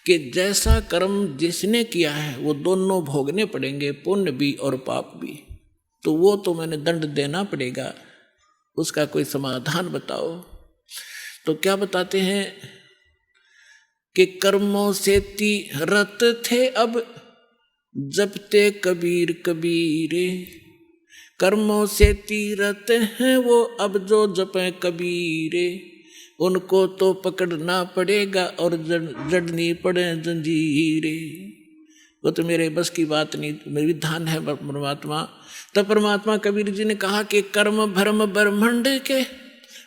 कि जैसा कर्म जिसने किया है वो दोनों भोगने पड़ेंगे, पुण्य भी और पाप भी। तो वो तो मैंने दंड देना पड़ेगा, उसका कोई समाधान बताओ। तो क्या बताते हैं कि कर्मों से तीरथ थे अब जपते कबीर कबीरे, कर्मों से तीरथ हैं वो अब जो जपे कबीरे, उनको तो पकड़ना पड़ेगा और जड़नी पड़े जंजीरे। वो तो मेरे बस की बात नहीं, मेरी विधान है परमात्मा। तब परमात्मा कबीर जी ने कहा कि कर्म भरम ब्रह्मंड के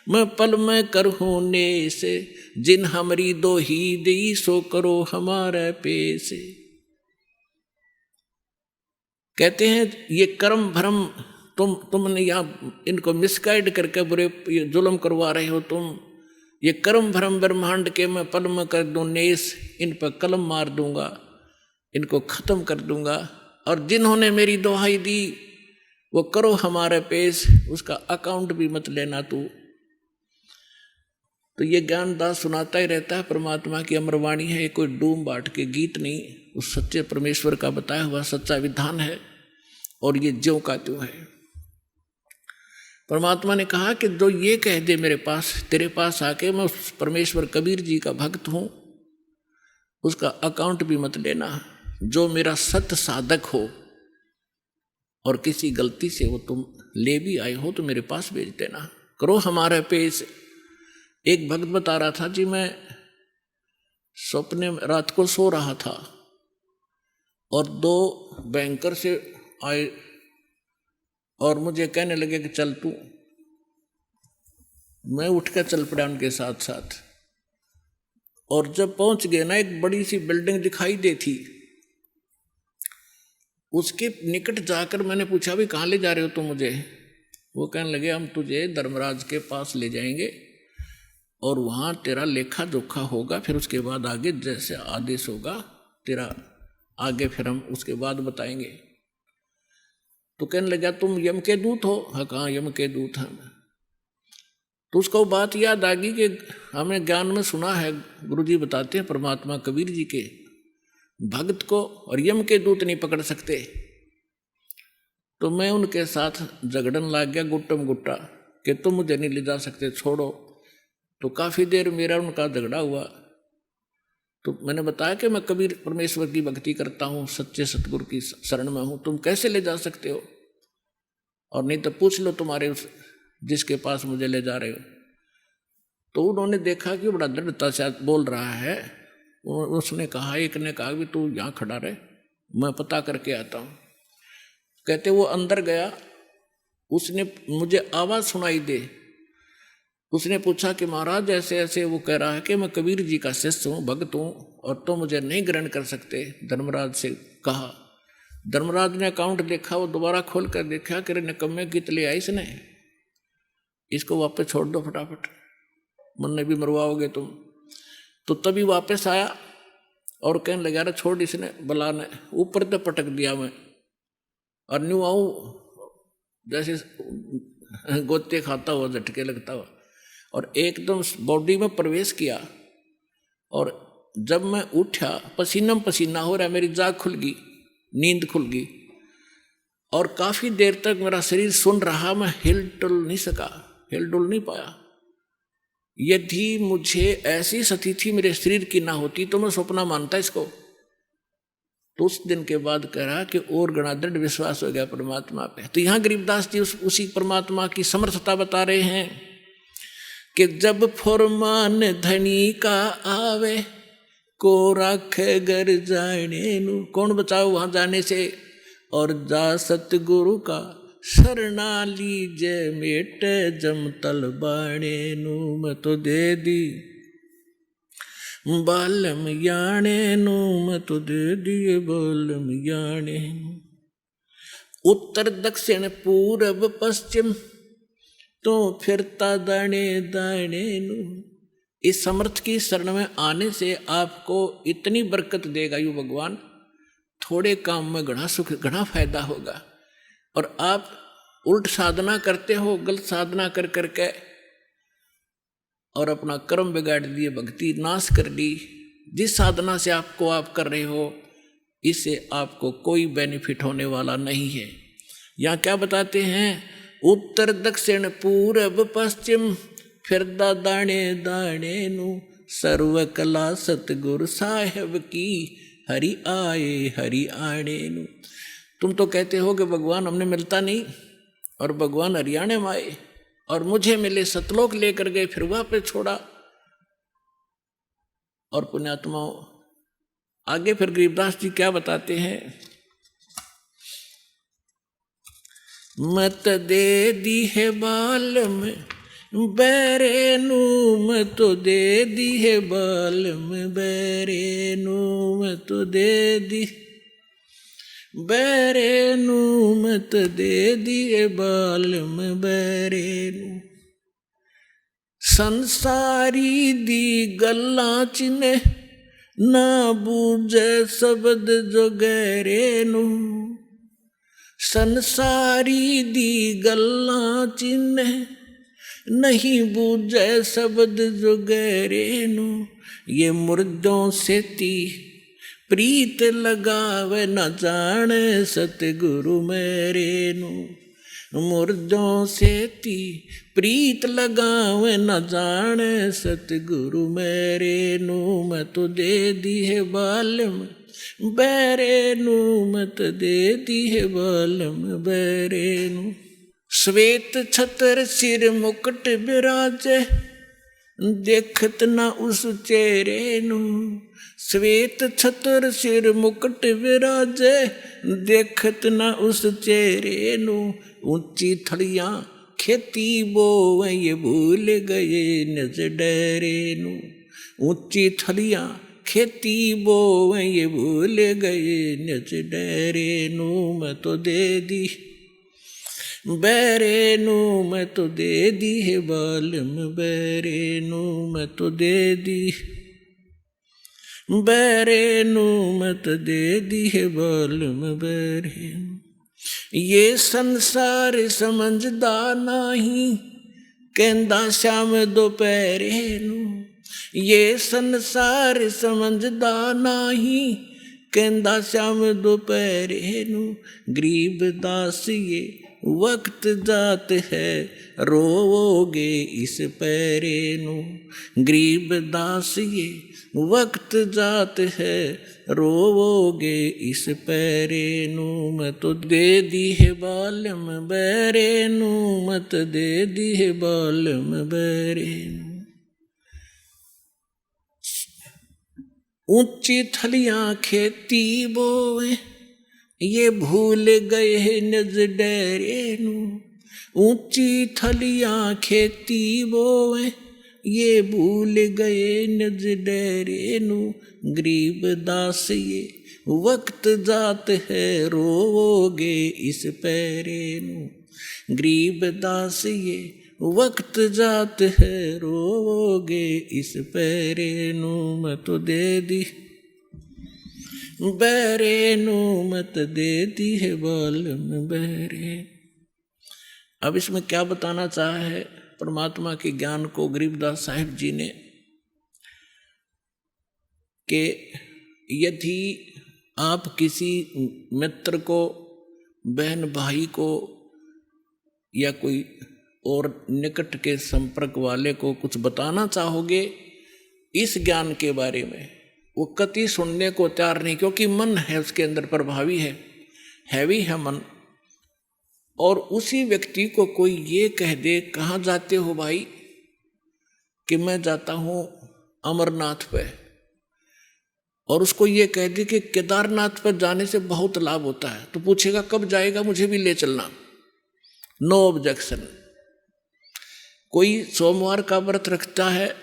मैं पल में करहूँ ने से, जिन हमारी 2 ही दी सो करो हमारे पेश। कहते हैं ये कर्म भ्रम तुमने यहाँ इनको मिसगाइड करके बुरे जुल्म करवा रहे हो तुम। ये कर्म भ्रम ब्रह्मांड के मैं पल में कर दूं नेस, इन पर कलम मार दूंगा, इनको खत्म कर दूंगा। और जिन्होंने मेरी दुहाई दी वो करो हमारे पेश, उसका अकाउंट भी मत लेना तू। तो ये ज्ञानदास सुनाता ही रहता है, परमात्मा की अमरवाणी है, ये कोई डूम बाट के गीत नहीं, उस सच्चे परमेश्वर का बताया हुआ सच्चा विधान है, और ये ज्यों का त्यों है। परमात्मा ने कहा कि जो ये कह दे मेरे पास, तेरे पास आके मैं उस परमेश्वर कबीर जी का भक्त हूँ, उसका अकाउंट भी मत लेना। जो मेरा सत्य साधक हो और किसी गलती से वो तुम ले भी आए हो तो मेरे पास भेज देना, करो हमारे पेश। एक भक्त बता रहा था जी, मैं सपने में रात को सो रहा था और 2 बैंकर से आए और मुझे कहने लगे कि चल तू मैं उठ कर चल पड़ा उनके साथ साथ। और जब पहुंच गए ना, एक बड़ी सी बिल्डिंग दिखाई दी थी, उसके निकट जाकर मैंने पूछा भी कहाँ ले जा रहे हो तुम मुझे? वो कहने लगे हम तुझे धर्मराज के पास ले जाएंगे और वहाँ तेरा लेखा जोखा होगा, फिर उसके बाद आगे जैसे आदेश होगा तेरा आगे फिर हम उसके बाद बताएंगे। तो कहने लगा तुम यम के दूत हो? हाँ कहाँ यम के दूत हैं। तो उसको बात याद आ गई कि हमें ज्ञान में सुना है, गुरुजी बताते हैं परमात्मा कबीर जी के भक्त को और यम के दूत नहीं पकड़ सकते। तो मैं उनके साथ झगड़न लग गया गुट्टम गुट्टा कि तुम मुझे नहीं ले जा सकते, छोड़ो। तो काफ़ी देर मेरा उनका झगड़ा हुआ। तो मैंने बताया कि मैं कबीर परमेश्वर की भक्ति करता हूँ, सच्चे सतगुरु की शरण में हूँ, तुम कैसे ले जा सकते हो? और नहीं तो पूछ लो तुम्हारे उस जिसके पास मुझे ले जा रहे हो। तो उन्होंने देखा कि बड़ा दृढ़ता से बोल रहा है। उसने कहा, एक ने कहा भी तू यहाँ खड़ा रहे, मैं पता करके आता हूँ। कहते वो अंदर गया, उसने मुझे आवाज़ सुनाई दे। उसने पूछा कि महाराज ऐसे ऐसे, वो कह रहा है कि मैं कबीर जी का शिष्य हूँ, भक्त हूँ, और तो मुझे नहीं ग्रहण कर सकते। धर्मराज से कहा। धर्मराज ने अकाउंट देखा, वो दोबारा खोल कर देखा कि निकम्मे कित ले आई इसने, इसको वापस छोड़ दो फटाफट, मन भी मरवाओगे तुम। तो तभी वापस आया और कहने लगा अरे छोड़, इसने बला ने ऊपर तो पटक दिया मैं, और न्यू आऊँ जैसे गोते खाता हुआ, झटके लगता हुआ, और एकदम बॉडी में प्रवेश किया। और जब मैं उठा पसीना पसीना हो रहा, मेरी जाग खुल गई, नींद खुल गई, और काफ़ी देर तक मेरा शरीर सुन रहा, मैं हिल डुल नहीं सका, हिल डुल नहीं पाया। यदि मुझे ऐसी स्थिति मेरे शरीर की ना होती तो मैं सपना मानता इसको। तो उस दिन के बाद कह रहा कि और गणा दृढ़ विश्वास हो गया परमात्मा पे। तो यहाँ गरीबदास जी उसी परमात्मा की समर्थता बता रहे हैं कि जब फरमान धनी का आवे को राखे घर जाने नु, कौन बचाओ वहां जाने से? और जा सतगुरु का शरणा लीजे मेट जम तल बाणे नु, मैं तो दे दी बालम याने नु, मैं तो दे दिए बालम याने। उत्तर दक्षिण पूरब पश्चिम तो फिरता दाने दाने नु। इस समर्थ की शरण में आने से आपको इतनी बरकत देगा यू भगवान, थोड़े काम में घना सुख, घना फायदा होगा। और आप उल्ट साधना करते हो, गलत साधना कर करके, और अपना कर्म बिगाड़ दिए, भक्ति नाश कर दी। जिस साधना से आपको आप कर रहे हो, इससे आपको कोई बेनिफिट होने वाला नहीं है। यहाँ क्या बताते हैं? उत्तर दक्षिण पूरब पश्चिम फिरदा दाने दाने नु, सर्व कला सतगुरु साहेब की हरि आए हरि आने नु। तुम तो कहते हो कि भगवान हमने मिलता नहीं, और भगवान हरियाणे में आए और मुझे मिले, सतलोक लेकर गए, फिर वापस छोड़ा। और पुण्यात्माओं आगे फिर गरीबदास जी क्या बताते हैं? मत दे दी है बाल में बैरे नू, मैं तो दे दी है बाल में बैरे नू, मैं तो दे दी बैरे नू, मैं तो दे दिए बाल में बैरे नू। संसारी दी गल्ला चिने ना बूझे शब्द जो गहरे नू, संसारी दी गल्ला चिने नहीं बूझे शब्द जो गहरे नू। ये मुर्दों से ती प्रीत लगावे न जाने सतगुरु मेरे नू, मुर्दों से ती प्रीत लगावे न जाने सतगुरु मेरे नू, मैं तो दे दी है बालम बैरे नू, मैं तो दे दी है बालम बैरे नू। श्वेत छतर सिर मुकुट विराजे देखत न उस चेहरे नू, श्वेत छतर सिर मुकुट विराजे देखत न उस चेहरे नू। ऊंची थड़ियां खेती बोवे ये भूल गए निज डेरे नू। ऊंची थलियां खेती बोवे ये भूल गए निज डेरे नू। मैं तो दे दी बैरे नू, मैं तो दे दी है बालम बैरे नू। मैं तो दे दी बैरे नू, मैं तो दे दी है बालम बैरे। ये संसार समझदा नाही कहंदा श्याम दोपहरे नू। ये संसार समझदा नाही कहंदा श्याम दोपहरे नू। गरीब दास ये वक्त जात है रोवोगे इस पैरे नू। गरीब दास ये वक्त जात है रोवोगे इस पैरे नू। मैं तो दे दी है बालम बैरे नू, मत दे दी है बालम बैरे नू। ऊंची थलियां खेती बोए ये भूल गए हैं निज डेरे नू। ऊंची थलियां खेती बोए ये भूल गए निज डेरे नू। गरीब दास ये वक्त जात है रोवोगे इस पैरे नू। गरीब दास ये वक्त जात है रोवोगे इस पैरे नू। मैं तो दे दी बैरे नू, मत दे दी है बालम बैरे। अब इसमें क्या बताना चाहा है परमात्मा के ज्ञान को गरीबदास साहिब जी ने, कि यदि आप किसी मित्र को, बहन भाई को या कोई और निकट के संपर्क वाले को कुछ बताना चाहोगे इस ज्ञान के बारे में, वो कति सुनने को तैयार नहीं, क्योंकि मन है उसके अंदर प्रभावी है, हैवी है मन। और उसी व्यक्ति को कोई ये कह दे कहाँ जाते हो भाई, कि मैं जाता हूँ अमरनाथ पे, और उसको ये कह दे कि केदारनाथ पर जाने से बहुत लाभ होता है, तो पूछेगा कब जाएगा, मुझे भी ले चलना। No objection. कोई सोमवार का व्रत रखता है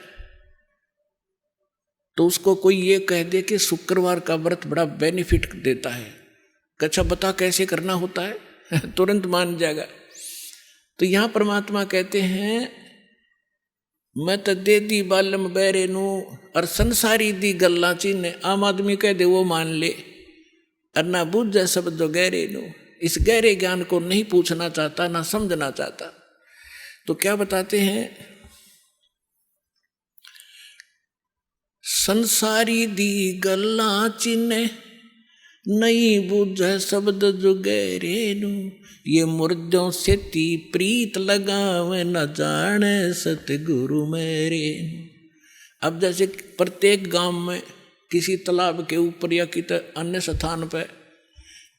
तो उसको कोई ये कह दे कि शुक्रवार का व्रत बड़ा बेनिफिट देता है, अच्छा बता कैसे करना होता है, तुरंत मान जाएगा। तो यहाँ परमात्मा कहते हैं मैं तो दे दी बालम बैरे नू, और संसारी दी गल्ला चीने। आम आदमी कह दे वो मान ले, और ना बूझे सब जो गहरे नू, इस गहरे ज्ञान को नहीं पूछना चाहता, ना समझना चाहता। तो क्या बताते हैं, संसारी दी गल्ला चिन्ने नहीं बूझे शब्द जो गहरे नू। ये मुर्दों से ती प्रीत लगावे न जाने सतगुरु मेरे। अब जैसे प्रत्येक गांव में किसी तालाब के ऊपर या किसी अन्य स्थान पर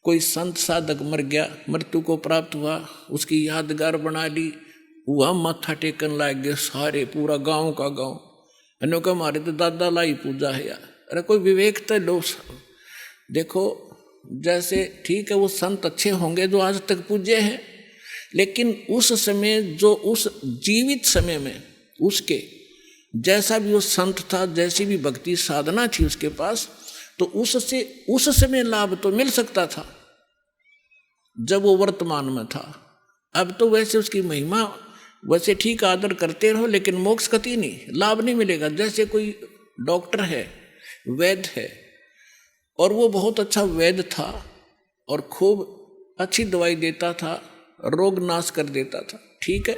कोई संत साधक मर गया, मृत्यु को प्राप्त हुआ, उसकी यादगार बना ली, वह माथा टेकन लाग गए सारे, पूरा गांव का गांव। अन्यों का हमारे तो दादा लाई पूजा है यार। अरे कोई विवेक तो लो। देखो जैसे ठीक है वो संत अच्छे होंगे जो आज तक पूज्य हैं, लेकिन उस समय जो उस जीवित समय में उसके जैसा भी वो संत था, जैसी भी भक्ति साधना थी उसके पास, तो उससे उस समय लाभ तो मिल सकता था जब वो वर्तमान में था। अब तो वैसे उसकी महिमा वैसे ठीक आदर करते रहो, लेकिन मोक्ष कति नहीं, लाभ नहीं मिलेगा। जैसे कोई डॉक्टर है, वैद्य है, और वो बहुत अच्छा वैद्य था और खूब अच्छी दवाई देता था, रोग नाश कर देता था, ठीक है।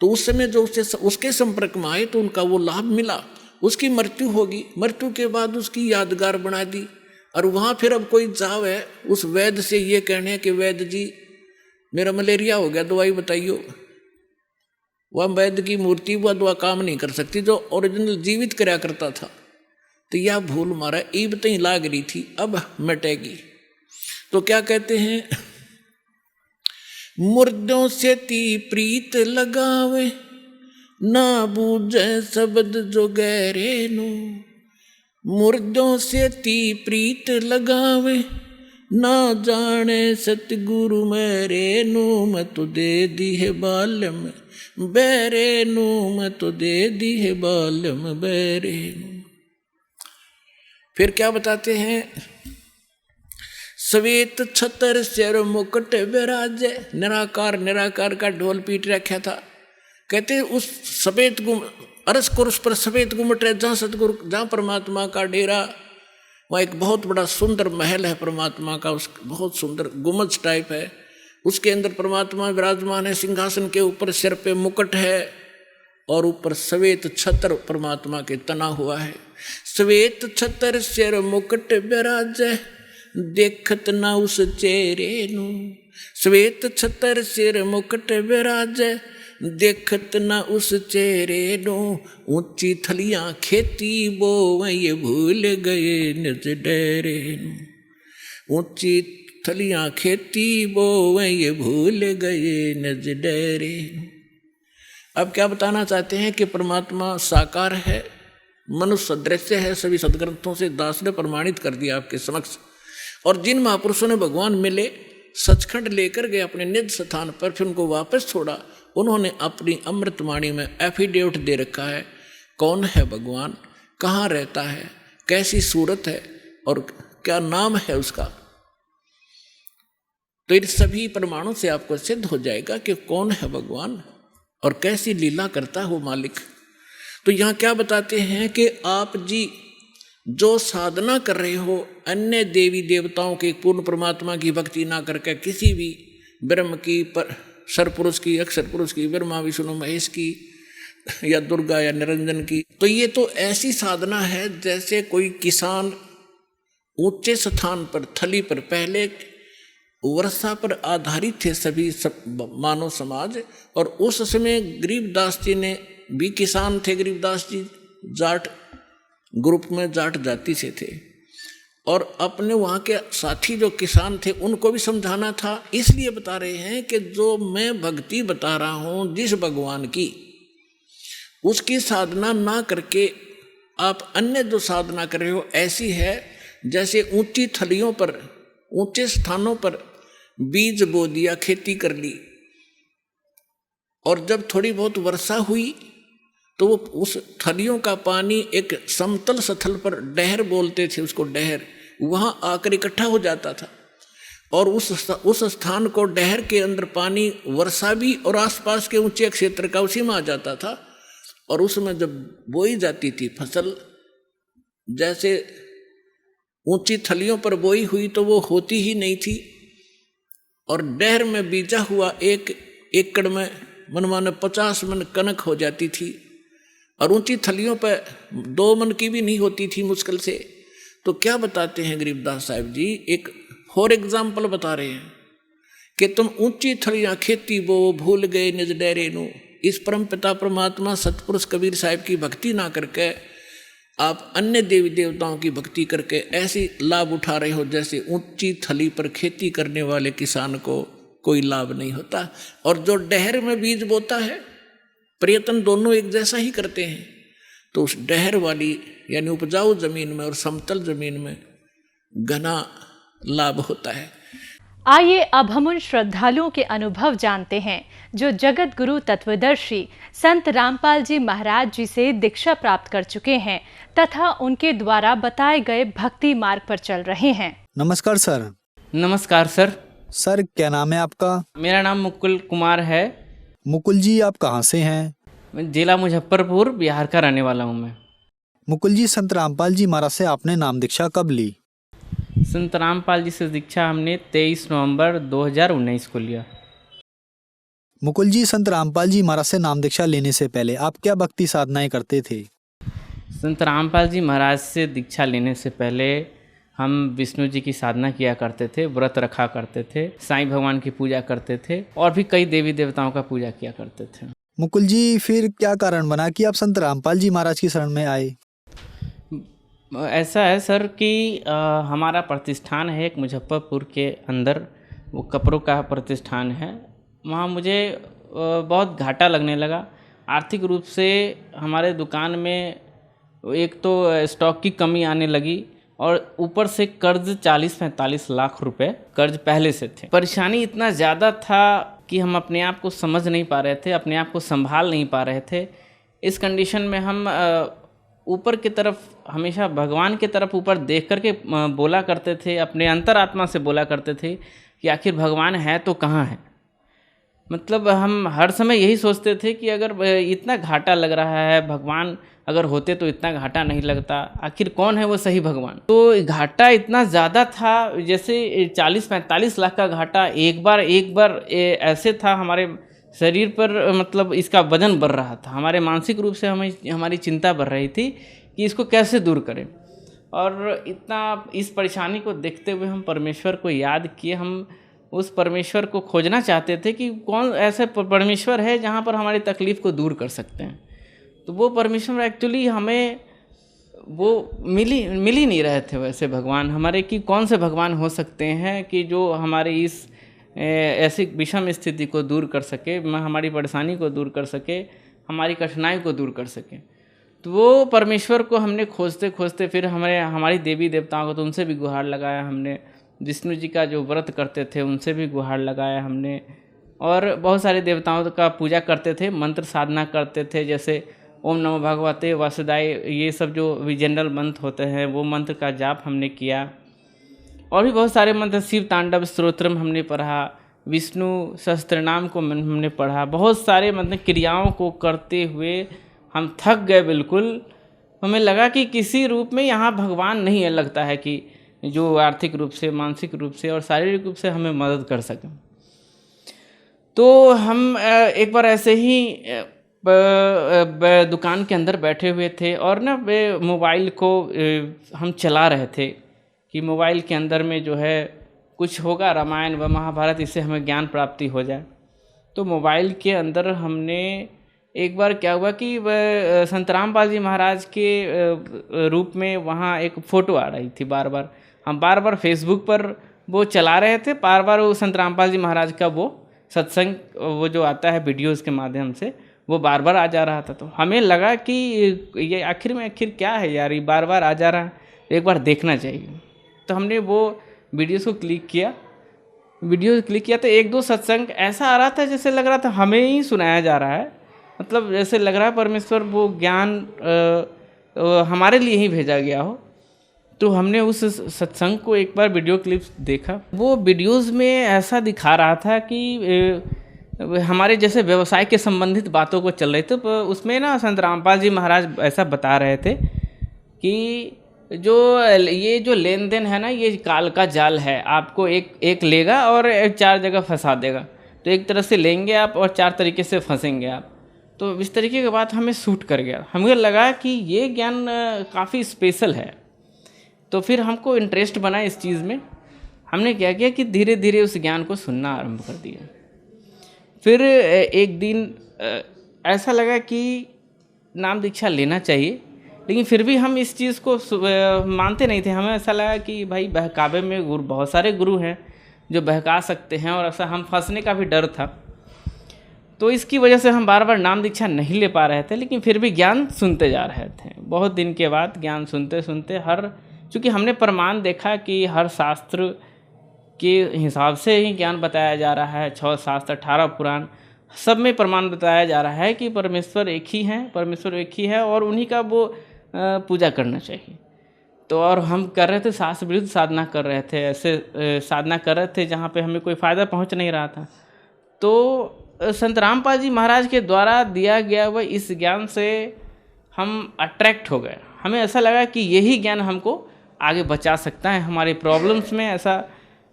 तो उस समय जो उसके संपर्क में आए तो उनका वो लाभ मिला। उसकी मृत्यु होगी, मृत्यु के बाद उसकी यादगार बना दी, और वहाँ फिर अब कोई जावे उस वैद्य से ये कहने कि वैद्य जी मेरा मलेरिया हो गया, दवाई बताइयो। वह वैद्य की मूर्ति वह दवा काम नहीं कर सकती, जो ओरिजिनल जीवित कराया करता था। तो यह भूल मारा ईब तई लाग रही थी, अब मिटेगी। तो क्या कहते हैं, मुर्दों से ती प्रीत लगावे ना बूझे शब्द जो गहरे नू। मुर्दों से ती प्रीत लगावे ना जाने सतगुरु मेरे नू मैं तो दे दी है बाल्यम बेरे नू मैं तो दे दी है बाल्यम बेरे नू। फिर क्या बताते हैं, श्वेत छतर सिर मुकुट विराजे, निराकार निराकार का ढोल पीट रखा था। कहते उस सफेद अरस कुर्स पर सफेद गुम्मट है, जहाँ सतगुरु जहाँ परमात्मा का डेरा, वहाँ एक बहुत बड़ा सुंदर महल है परमात्मा का, उस बहुत सुंदर गुम्बज टाइप है, उसके अंदर परमात्मा विराजमान है। सिंहासन के ऊपर सिर पे मुकुट है और ऊपर श्वेत छत्र परमात्मा के तना हुआ है। श्वेत छत्र सिर मुकुट विराजे, देखत ना उस चेहरे नू। श्वेत छत्र सिर मुकुट विराजे, देखत ना उस चेहरे नो। ऊंची थलियां खेती बो ये भूल गए निज डेरे नो। ऊंची थलियां खेती बो ये भूल गए निज डेरे नो। अब क्या बताना चाहते हैं कि परमात्मा साकार है, मनुष्य सदृश्य है, सभी सदग्रंथों से दास ने प्रमाणित कर दिया आपके समक्ष। और जिन महापुरुषों ने भगवान मिले, सचखंड लेकर गए अपने निज स्थान पर, फिर उनको वापस छोड़ा, उन्होंने अपनी अमृतवाणी में एफिडेविट दे रखा है कौन है भगवान, कहाँ रहता है, कैसी सूरत है और क्या नाम है उसका। तो इन सभी प्रमाणों से आपको सिद्ध हो जाएगा कि कौन है भगवान और कैसी लीला करता है वो मालिक। तो यहाँ क्या बताते हैं कि आप जी जो साधना कर रहे हो, अन्य देवी देवताओं के पूर्ण परमात्मा की भक्ति ना करके किसी भी ब्रह्म की, पर सरपुरुष की, अक्षर पुरुष की, ब्रह्मा विष्णु महेश की, या दुर्गा या निरंजन की, तो ये तो ऐसी साधना है जैसे कोई किसान ऊंचे स्थान पर थली पर, पहले वर्षा पर आधारित थे सभी मानव समाज, और उस समय गरीबदास जी ने भी किसान थे। गरीबदास जी जाट ग्रुप में जाट जाति से थे, और अपने वहाँ के साथी जो किसान थे उनको भी समझाना था। इसलिए बता रहे हैं कि जो मैं भक्ति बता रहा हूँ जिस भगवान की, उसकी साधना ना करके आप अन्य जो साधना कर रहे हो ऐसी है जैसे ऊंची थलियों पर, ऊंचे स्थानों पर बीज बो दिया, खेती कर ली, और जब थोड़ी बहुत वर्षा हुई तो वो उस थलियों का पानी एक समतल स्थल पर, डहर बोलते थे उसको, डहर, वहाँ आकर इकट्ठा हो जाता था, और उस स्थान को, डहर के अंदर पानी वर्षा भी और आसपास के ऊंचे क्षेत्र का उसी में आ जाता था। और उसमें जब बोई जाती थी फसल, जैसे ऊंची थलियों पर बोई हुई तो वो होती ही नहीं थी, और डहर में बीजा हुआ 1 एकड़ में मनमाने 50 मन कनक हो जाती थी, और ऊंची थलियों पर 2 मन की भी नहीं होती थी मुश्किल से। तो क्या बताते हैं गरीबदास साहब जी, एक फॉर एग्जाम्पल बता रहे हैं कि तुम ऊंची थलियां खेती बो भूल गए निज डेरे नु। इस परम पिता परमात्मा सतपुरुष कबीर साहब की भक्ति ना करके आप अन्य देवी देवताओं की भक्ति करके ऐसी लाभ उठा रहे हो जैसे ऊंची थली पर खेती करने वाले किसान को कोई लाभ नहीं होता। और जो डहर में बीज बोता है, प्रयत्न दोनों एक जैसा ही करते हैं, तो उस डहर वाली यानी उपजाऊ जमीन में और समतल जमीन में घना लाभ होता है। आइए अब हम उन श्रद्धालुओं के अनुभव जानते हैं जो जगत गुरु तत्वदर्शी संत रामपाल जी महाराज जी से दीक्षा प्राप्त कर चुके हैं तथा उनके द्वारा बताए गए भक्ति मार्ग पर चल रहे हैं। नमस्कार सर। नमस्कार सर। सर क्या नाम है आपका? मेरा नाम मुकुल कुमार है। मुकुल जी आप कहाँ से हैं? मैं जिला मुजफ्फरपुर बिहार का रहने वाला हूँ मैं। मुकुल जी, संत रामपाल जी महाराज से आपने नाम दीक्षा कब ली? संत रामपाल जी से दीक्षा हमने 23 नवंबर 2019 को लिया। मुकुल जी, संत रामपाल जी महाराज से नाम दीक्षा लेने से पहले आप क्या भक्ति साधनाएं करते थे? संत रामपाल जी महाराज से दीक्षा लेने से पहले हम विष्णु जी की साधना किया करते थे, व्रत रखा करते थे, साईं भगवान की पूजा करते थे और भी कई देवी देवताओं का पूजा किया करते थे। मुकुल जी, फिर क्या कारण बना कि आप संत रामपाल जी महाराज की शरण में आए? ऐसा है सर कि हमारा प्रतिष्ठान है एक मुजफ्फरपुर के अंदर, वो कपड़ों का प्रतिष्ठान है। वहाँ मुझे बहुत घाटा लगने लगा आर्थिक रूप से। हमारे दुकान में एक तो स्टॉक की कमी आने लगी और ऊपर से कर्ज 40-45 लाख रुपए कर्ज पहले से थे। परेशानी इतना ज़्यादा था कि हम अपने आप को समझ नहीं पा रहे थे, अपने आप को संभाल नहीं पा रहे थे। इस कंडीशन में हम ऊपर की तरफ, हमेशा भगवान की तरफ ऊपर देख करके बोला करते थे, अपने अंतरात्मा से बोला करते थे कि आखिर भगवान है तो कहाँ है। मतलब हम हर समय यही सोचते थे कि अगर इतना घाटा लग रहा है, भगवान अगर होते तो इतना घाटा नहीं लगता, आखिर कौन है वो सही भगवान। तो घाटा इतना ज़्यादा था, जैसे 40-45 लाख का घाटा एक बार ऐसे था हमारे शरीर पर, मतलब इसका वजन बढ़ रहा था। हमारे मानसिक रूप से हमारी चिंता बढ़ रही थी कि इसको कैसे दूर करें। और इतना इस परेशानी को देखते हुए हम परमेश्वर को याद किए। हम उस परमेश्वर को खोजना चाहते थे कि कौन ऐसे परमेश्वर है जहाँ पर हमारी तकलीफ़ को दूर कर सकते हैं। तो वो परमेश्वर एक्चुअली हमें वो मिल ही नहीं रहे थे वैसे भगवान हमारे, कि कौन से भगवान हो सकते हैं कि जो हमारी इस ऐसी विषम स्थिति को दूर कर सके, हमारी परेशानी को दूर कर सके, हमारी कठिनाई को दूर कर सके। तो वो परमेश्वर को हमने खोजते खोजते फिर हमारी देवी देवताओं को, तो उनसे भी गुहार लगाया हमने। विष्णु जी का जो व्रत करते थे उनसे भी गुहार लगाया हमने। और बहुत सारे देवताओं का पूजा करते थे, मंत्र साधना करते थे, जैसे ओम नमो भगवते वासुदेवाय, ये सब जो भी जनरल मंत्र होते हैं वो मंत्र का जाप हमने किया। और भी बहुत सारे मंत्र, शिव तांडव स्तोत्रम हमने पढ़ा, विष्णु सहस्त्रनाम को हमने पढ़ा। बहुत सारे मतलब क्रियाओं को करते हुए हम थक गए बिल्कुल। हमें लगा कि किसी रूप में यहाँ भगवान नहीं है, लगता है कि जो आर्थिक रूप से, मानसिक रूप से और शारीरिक रूप से हमें मदद कर सकें। तो हम एक बार ऐसे ही दुकान के अंदर बैठे हुए थे और ना मोबाइल को हम चला रहे थे कि मोबाइल के अंदर में जो है कुछ होगा, रामायण व महाभारत, इससे हमें ज्ञान प्राप्ति हो जाए। तो मोबाइल के अंदर हमने एक बार क्या हुआ कि संत रामपाल जी महाराज के रूप में वहाँ एक फ़ोटो आ रही थी बार बार। हम बार बार फेसबुक पर वो चला रहे थे, बार बार वो संत रामपाल जी महाराज का वो सत्संग, वो जो आता है वीडियोज़ के माध्यम से, वो बार बार आ जा रहा था। तो हमें लगा कि ये आखिर क्या है यार, ये बार बार आ जा रहा है, एक बार देखना चाहिए। तो हमने वो वीडियोज़ को क्लिक किया तो एक दो सत्संग ऐसा आ रहा था जैसे लग रहा था हमें ही सुनाया जा रहा है। मतलब जैसे लग रहा है परमेश्वर वो ज्ञान हमारे लिए ही भेजा गया हो। तो हमने उस सत्संग को एक बार वीडियो क्लिप्स देखा। वो वीडियोज़ में ऐसा दिखा रहा था कि हमारे जैसे व्यवसाय के संबंधित बातों को चल रही थी। तो उसमें ना संत रामपाल जी महाराज ऐसा बता रहे थे कि ये जो लेन देन है ना, ये काल का जाल है, आपको एक लेगा और 4 जगह फंसा देगा। तो एक तरह से लेंगे आप और 4 तरीके से फंसेंगे आप। तो इस तरीके की बात हमें सूट कर गया। हमें लगा कि ये ज्ञान काफ़ी स्पेशल है। तो फिर हमको इंटरेस्ट बना इस चीज़ में। हमने क्या किया कि धीरे धीरे उस ज्ञान को सुनना आरंभ कर दिया। फिर एक दिन ऐसा लगा कि नाम दीक्षा लेना चाहिए, लेकिन फिर भी हम इस चीज़ को मानते नहीं थे। हमें ऐसा लगा कि भाई बहकावे में बहुत सारे गुरु हैं जो बहका सकते हैं, और ऐसा हम फंसने का भी डर था। तो इसकी वजह से हम बार बार नाम दीक्षा नहीं ले पा रहे थे, लेकिन फिर भी ज्ञान सुनते जा रहे थे। बहुत दिन के बाद ज्ञान सुनते सुनते चूँकि हमने प्रमाण देखा कि हर शास्त्र के हिसाब से ही ज्ञान बताया जा रहा है। 6 शास्त्र 18 पुराण सब में प्रमाण बताया जा रहा है कि परमेश्वर एक ही है और उन्हीं का वो पूजा करना चाहिए। तो और हम कर रहे थे शास्त्र विरुद्ध साधना कर रहे थे, ऐसे साधना कर रहे थे जहाँ पे हमें कोई फ़ायदा पहुँच नहीं रहा था। तो संत रामपाल जी महाराज के द्वारा दिया गया वह इस ज्ञान से हम अट्रैक्ट हो गए। हमें ऐसा लगा कि यही ज्ञान हमको आगे बचा सकता है हमारे प्रॉब्लम्स में। ऐसा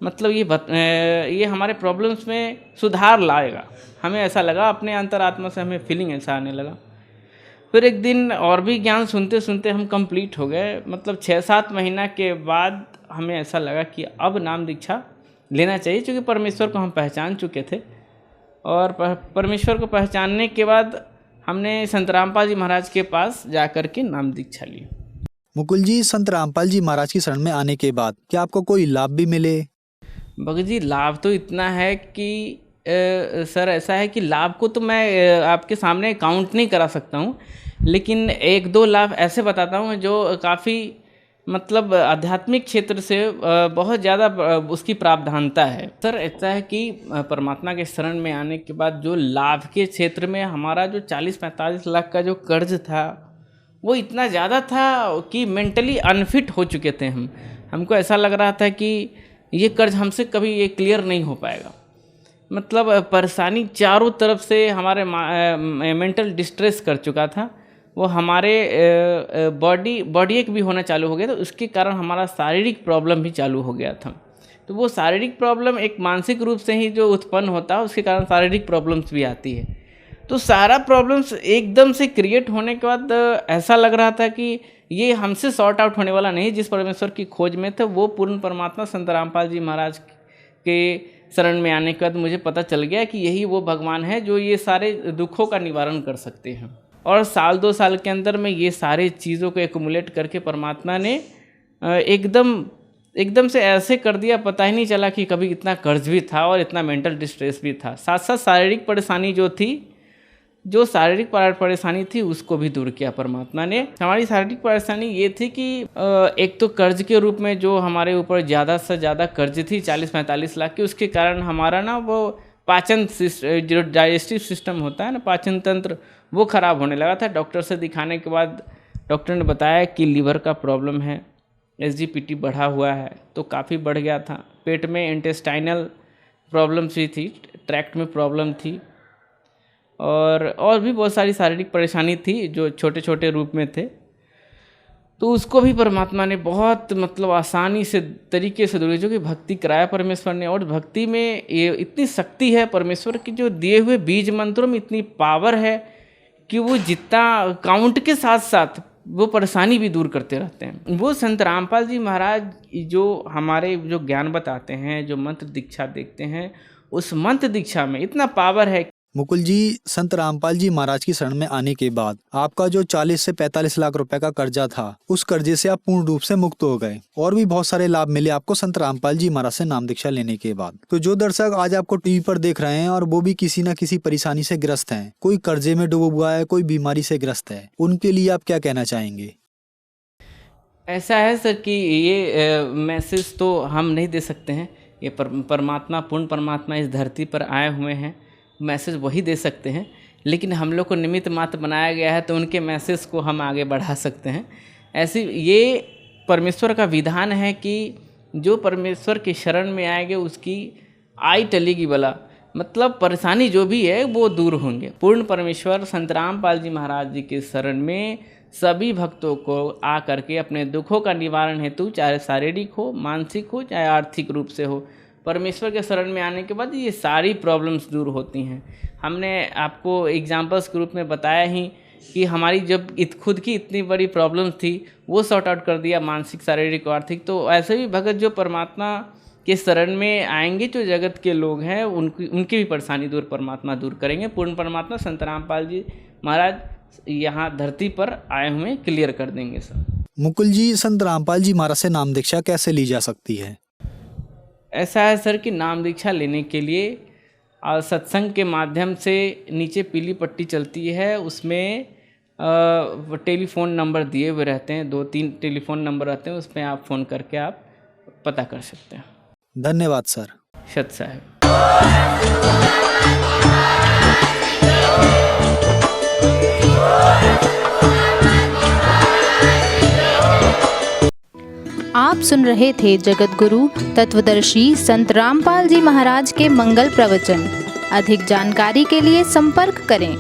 मतलब ये हमारे प्रॉब्लम्स में सुधार लाएगा। हमें ऐसा लगा, अपने अंतरात्मा से हमें फीलिंग ऐसा आने लगा। फिर एक दिन और भी ज्ञान सुनते सुनते हम कंप्लीट हो गए। मतलब 6-7 महीना के बाद हमें ऐसा लगा कि अब नाम दीक्षा लेना चाहिए, क्योंकि परमेश्वर को हम पहचान चुके थे। और परमेश्वर को पहचानने के बाद हमने संत रामपाल जी महाराज के पास जाकर के नाम दीक्षा ली। मुकुल जी, संत रामपाल जी महाराज की शरण में आने के बाद क्या आपको कोई लाभ भी मिले? भगत जी, लाभ तो इतना है कि सर ऐसा है कि लाभ को तो मैं आपके सामने काउंट नहीं करा सकता हूँ, लेकिन 1-2 लाभ ऐसे बताता हूँ जो काफ़ी मतलब आध्यात्मिक क्षेत्र से बहुत ज़्यादा उसकी प्रावधानता है। सर ऐसा है कि परमात्मा के शरण में आने के बाद जो लाभ के क्षेत्र में हमारा जो 40-45 लाख का जो कर्ज था वो इतना ज़्यादा था कि मेंटली अनफिट हो चुके थे हमको ऐसा लग रहा था कि ये कर्ज हमसे कभी ये क्लियर नहीं हो पाएगा। मतलब परेशानी चारों तरफ से हमारे मेंटल डिस्ट्रेस कर चुका था। वो हमारे बॉडी एक भी होना चालू हो गया, तो उसके कारण हमारा शारीरिक प्रॉब्लम भी चालू हो गया था। तो वो शारीरिक प्रॉब्लम एक मानसिक रूप से ही जो उत्पन्न होता है उसके कारण शारीरिक प्रॉब्लम्स भी आती है। तो सारा प्रॉब्लम्स एकदम से क्रिएट होने के बाद ऐसा लग रहा था कि ये हमसे सॉर्ट आउट होने वाला नहीं। जिस परमेश्वर की खोज में थे वो पूर्ण परमात्मा संत रामपाल जी महाराज के शरण में आने के बाद मुझे पता चल गया कि यही वो भगवान है जो ये सारे दुखों का निवारण कर सकते हैं। और साल 2 साल के अंदर में ये सारे चीज़ों को एक्युमुलेट करके परमात्मा ने एकदम से ऐसे कर दिया, पता ही नहीं चला कि कभी इतना कर्ज भी था और इतना मेंटल डिस्ट्रेस भी था। साथ साथ शारीरिक परेशानी जो शारीरिक परेशानी थी उसको भी दूर किया परमात्मा ने। हमारी शारीरिक परेशानी ये थी कि एक तो कर्ज के रूप में जो हमारे ऊपर ज़्यादा से ज़्यादा कर्ज थी 40-45 लाख की, उसके कारण हमारा ना वो पाचन जो डाइजेस्टिव सिस्टम होता है ना, पाचन तंत्र, वो ख़राब होने लगा था। डॉक्टर से दिखाने के बाद डॉक्टर ने बताया कि लीवर का प्रॉब्लम है, SGPT बढ़ा हुआ है, तो काफ़ी बढ़ गया था। पेट में इंटेस्टाइनल प्रॉब्लम्स भी थी, ट्रैक्ट में प्रॉब्लम थी और भी बहुत सारी शारीरिक परेशानी थी जो छोटे छोटे रूप में थे। तो उसको भी परमात्मा ने बहुत मतलब आसानी से तरीके से दूर, जो कि भक्ति कराया परमेश्वर ने। और भक्ति में ये इतनी शक्ति है परमेश्वर की, जो दिए हुए बीज मंत्रों में इतनी पावर है कि वो जितना काउंट के साथ साथ वो परेशानी भी दूर करते रहते हैं। वो संत रामपाल जी महाराज जो हमारे जो ज्ञान बताते हैं, जो मंत्र दीक्षा देखते हैं, उस मंत्र दीक्षा में इतना पावर है। मुकुल जी, संत रामपाल जी महाराज की शरण में आने के बाद आपका जो 40 से 45 लाख रुपए का कर्जा था, उस कर्जे से आप पूर्ण रूप से मुक्त हो गए और भी बहुत सारे लाभ मिले आपको संत रामपाल जी महाराज से नाम दीक्षा लेने के बाद। तो जो दर्शक आज आपको टीवी पर देख रहे हैं और वो भी किसी न किसी परेशानी से ग्रस्त हैं, कोई कर्जे में डूबा हुआ है, कोई बीमारी से ग्रस्त है, उनके लिए आप क्या कहना चाहेंगे? ऐसा है सर कि ये मैसेज तो हम नहीं दे सकते हैं। ये परमात्मा, पूर्ण परमात्मा इस धरती पर आए हुए हैं, मैसेज वही दे सकते हैं। लेकिन हम लोग को निमित्त मात्र बनाया गया है, तो उनके मैसेज को हम आगे बढ़ा सकते हैं। ऐसी ये परमेश्वर का विधान है कि जो परमेश्वर के शरण में आएंगे उसकी आई टलेगी बला, मतलब परेशानी जो भी है वो दूर होंगे। पूर्ण परमेश्वर संत रामपाल जी महाराज जी के शरण में सभी भक्तों को आ करके अपने दुखों का निवारण हेतु, चाहे शारीरिक हो, मानसिक हो, चाहे आर्थिक रूप से हो, परमेश्वर के शरण में आने के बाद ये सारी प्रॉब्लम्स दूर होती हैं। हमने आपको एग्जांपल्स के रूप में बताया ही कि हमारी जब खुद की इतनी बड़ी प्रॉब्लम्स थी वो सॉर्ट आउट कर दिया, मानसिक, शारीरिक और आर्थिक। तो ऐसे भी भगत जो परमात्मा के शरण में आएंगे, जो जगत के लोग हैं, उनकी भी परेशानी दूर परमात्मा दूर करेंगे। पूर्ण परमात्मा संत रामपाल जी महाराज यहाँ धरती पर आए हुए क्लियर कर देंगे सर। मुकुल जी, संत रामपाल जी महाराज से नाम दीक्षा कैसे ली जा सकती है? ऐसा है सर कि नाम दीक्षा लेने के लिए सत्संग के माध्यम से नीचे पीली पट्टी चलती है, उसमें टेलीफोन नंबर दिए हुए रहते हैं, 2-3 टेलीफोन नंबर रहते हैं, उस पर आप फ़ोन करके आप पता कर सकते हैं। धन्यवाद सर। सत साहब। आप सुन रहे थे जगत गुरु तत्वदर्शी संत रामपाल जी महाराज के मंगल प्रवचन। अधिक जानकारी के लिए संपर्क करें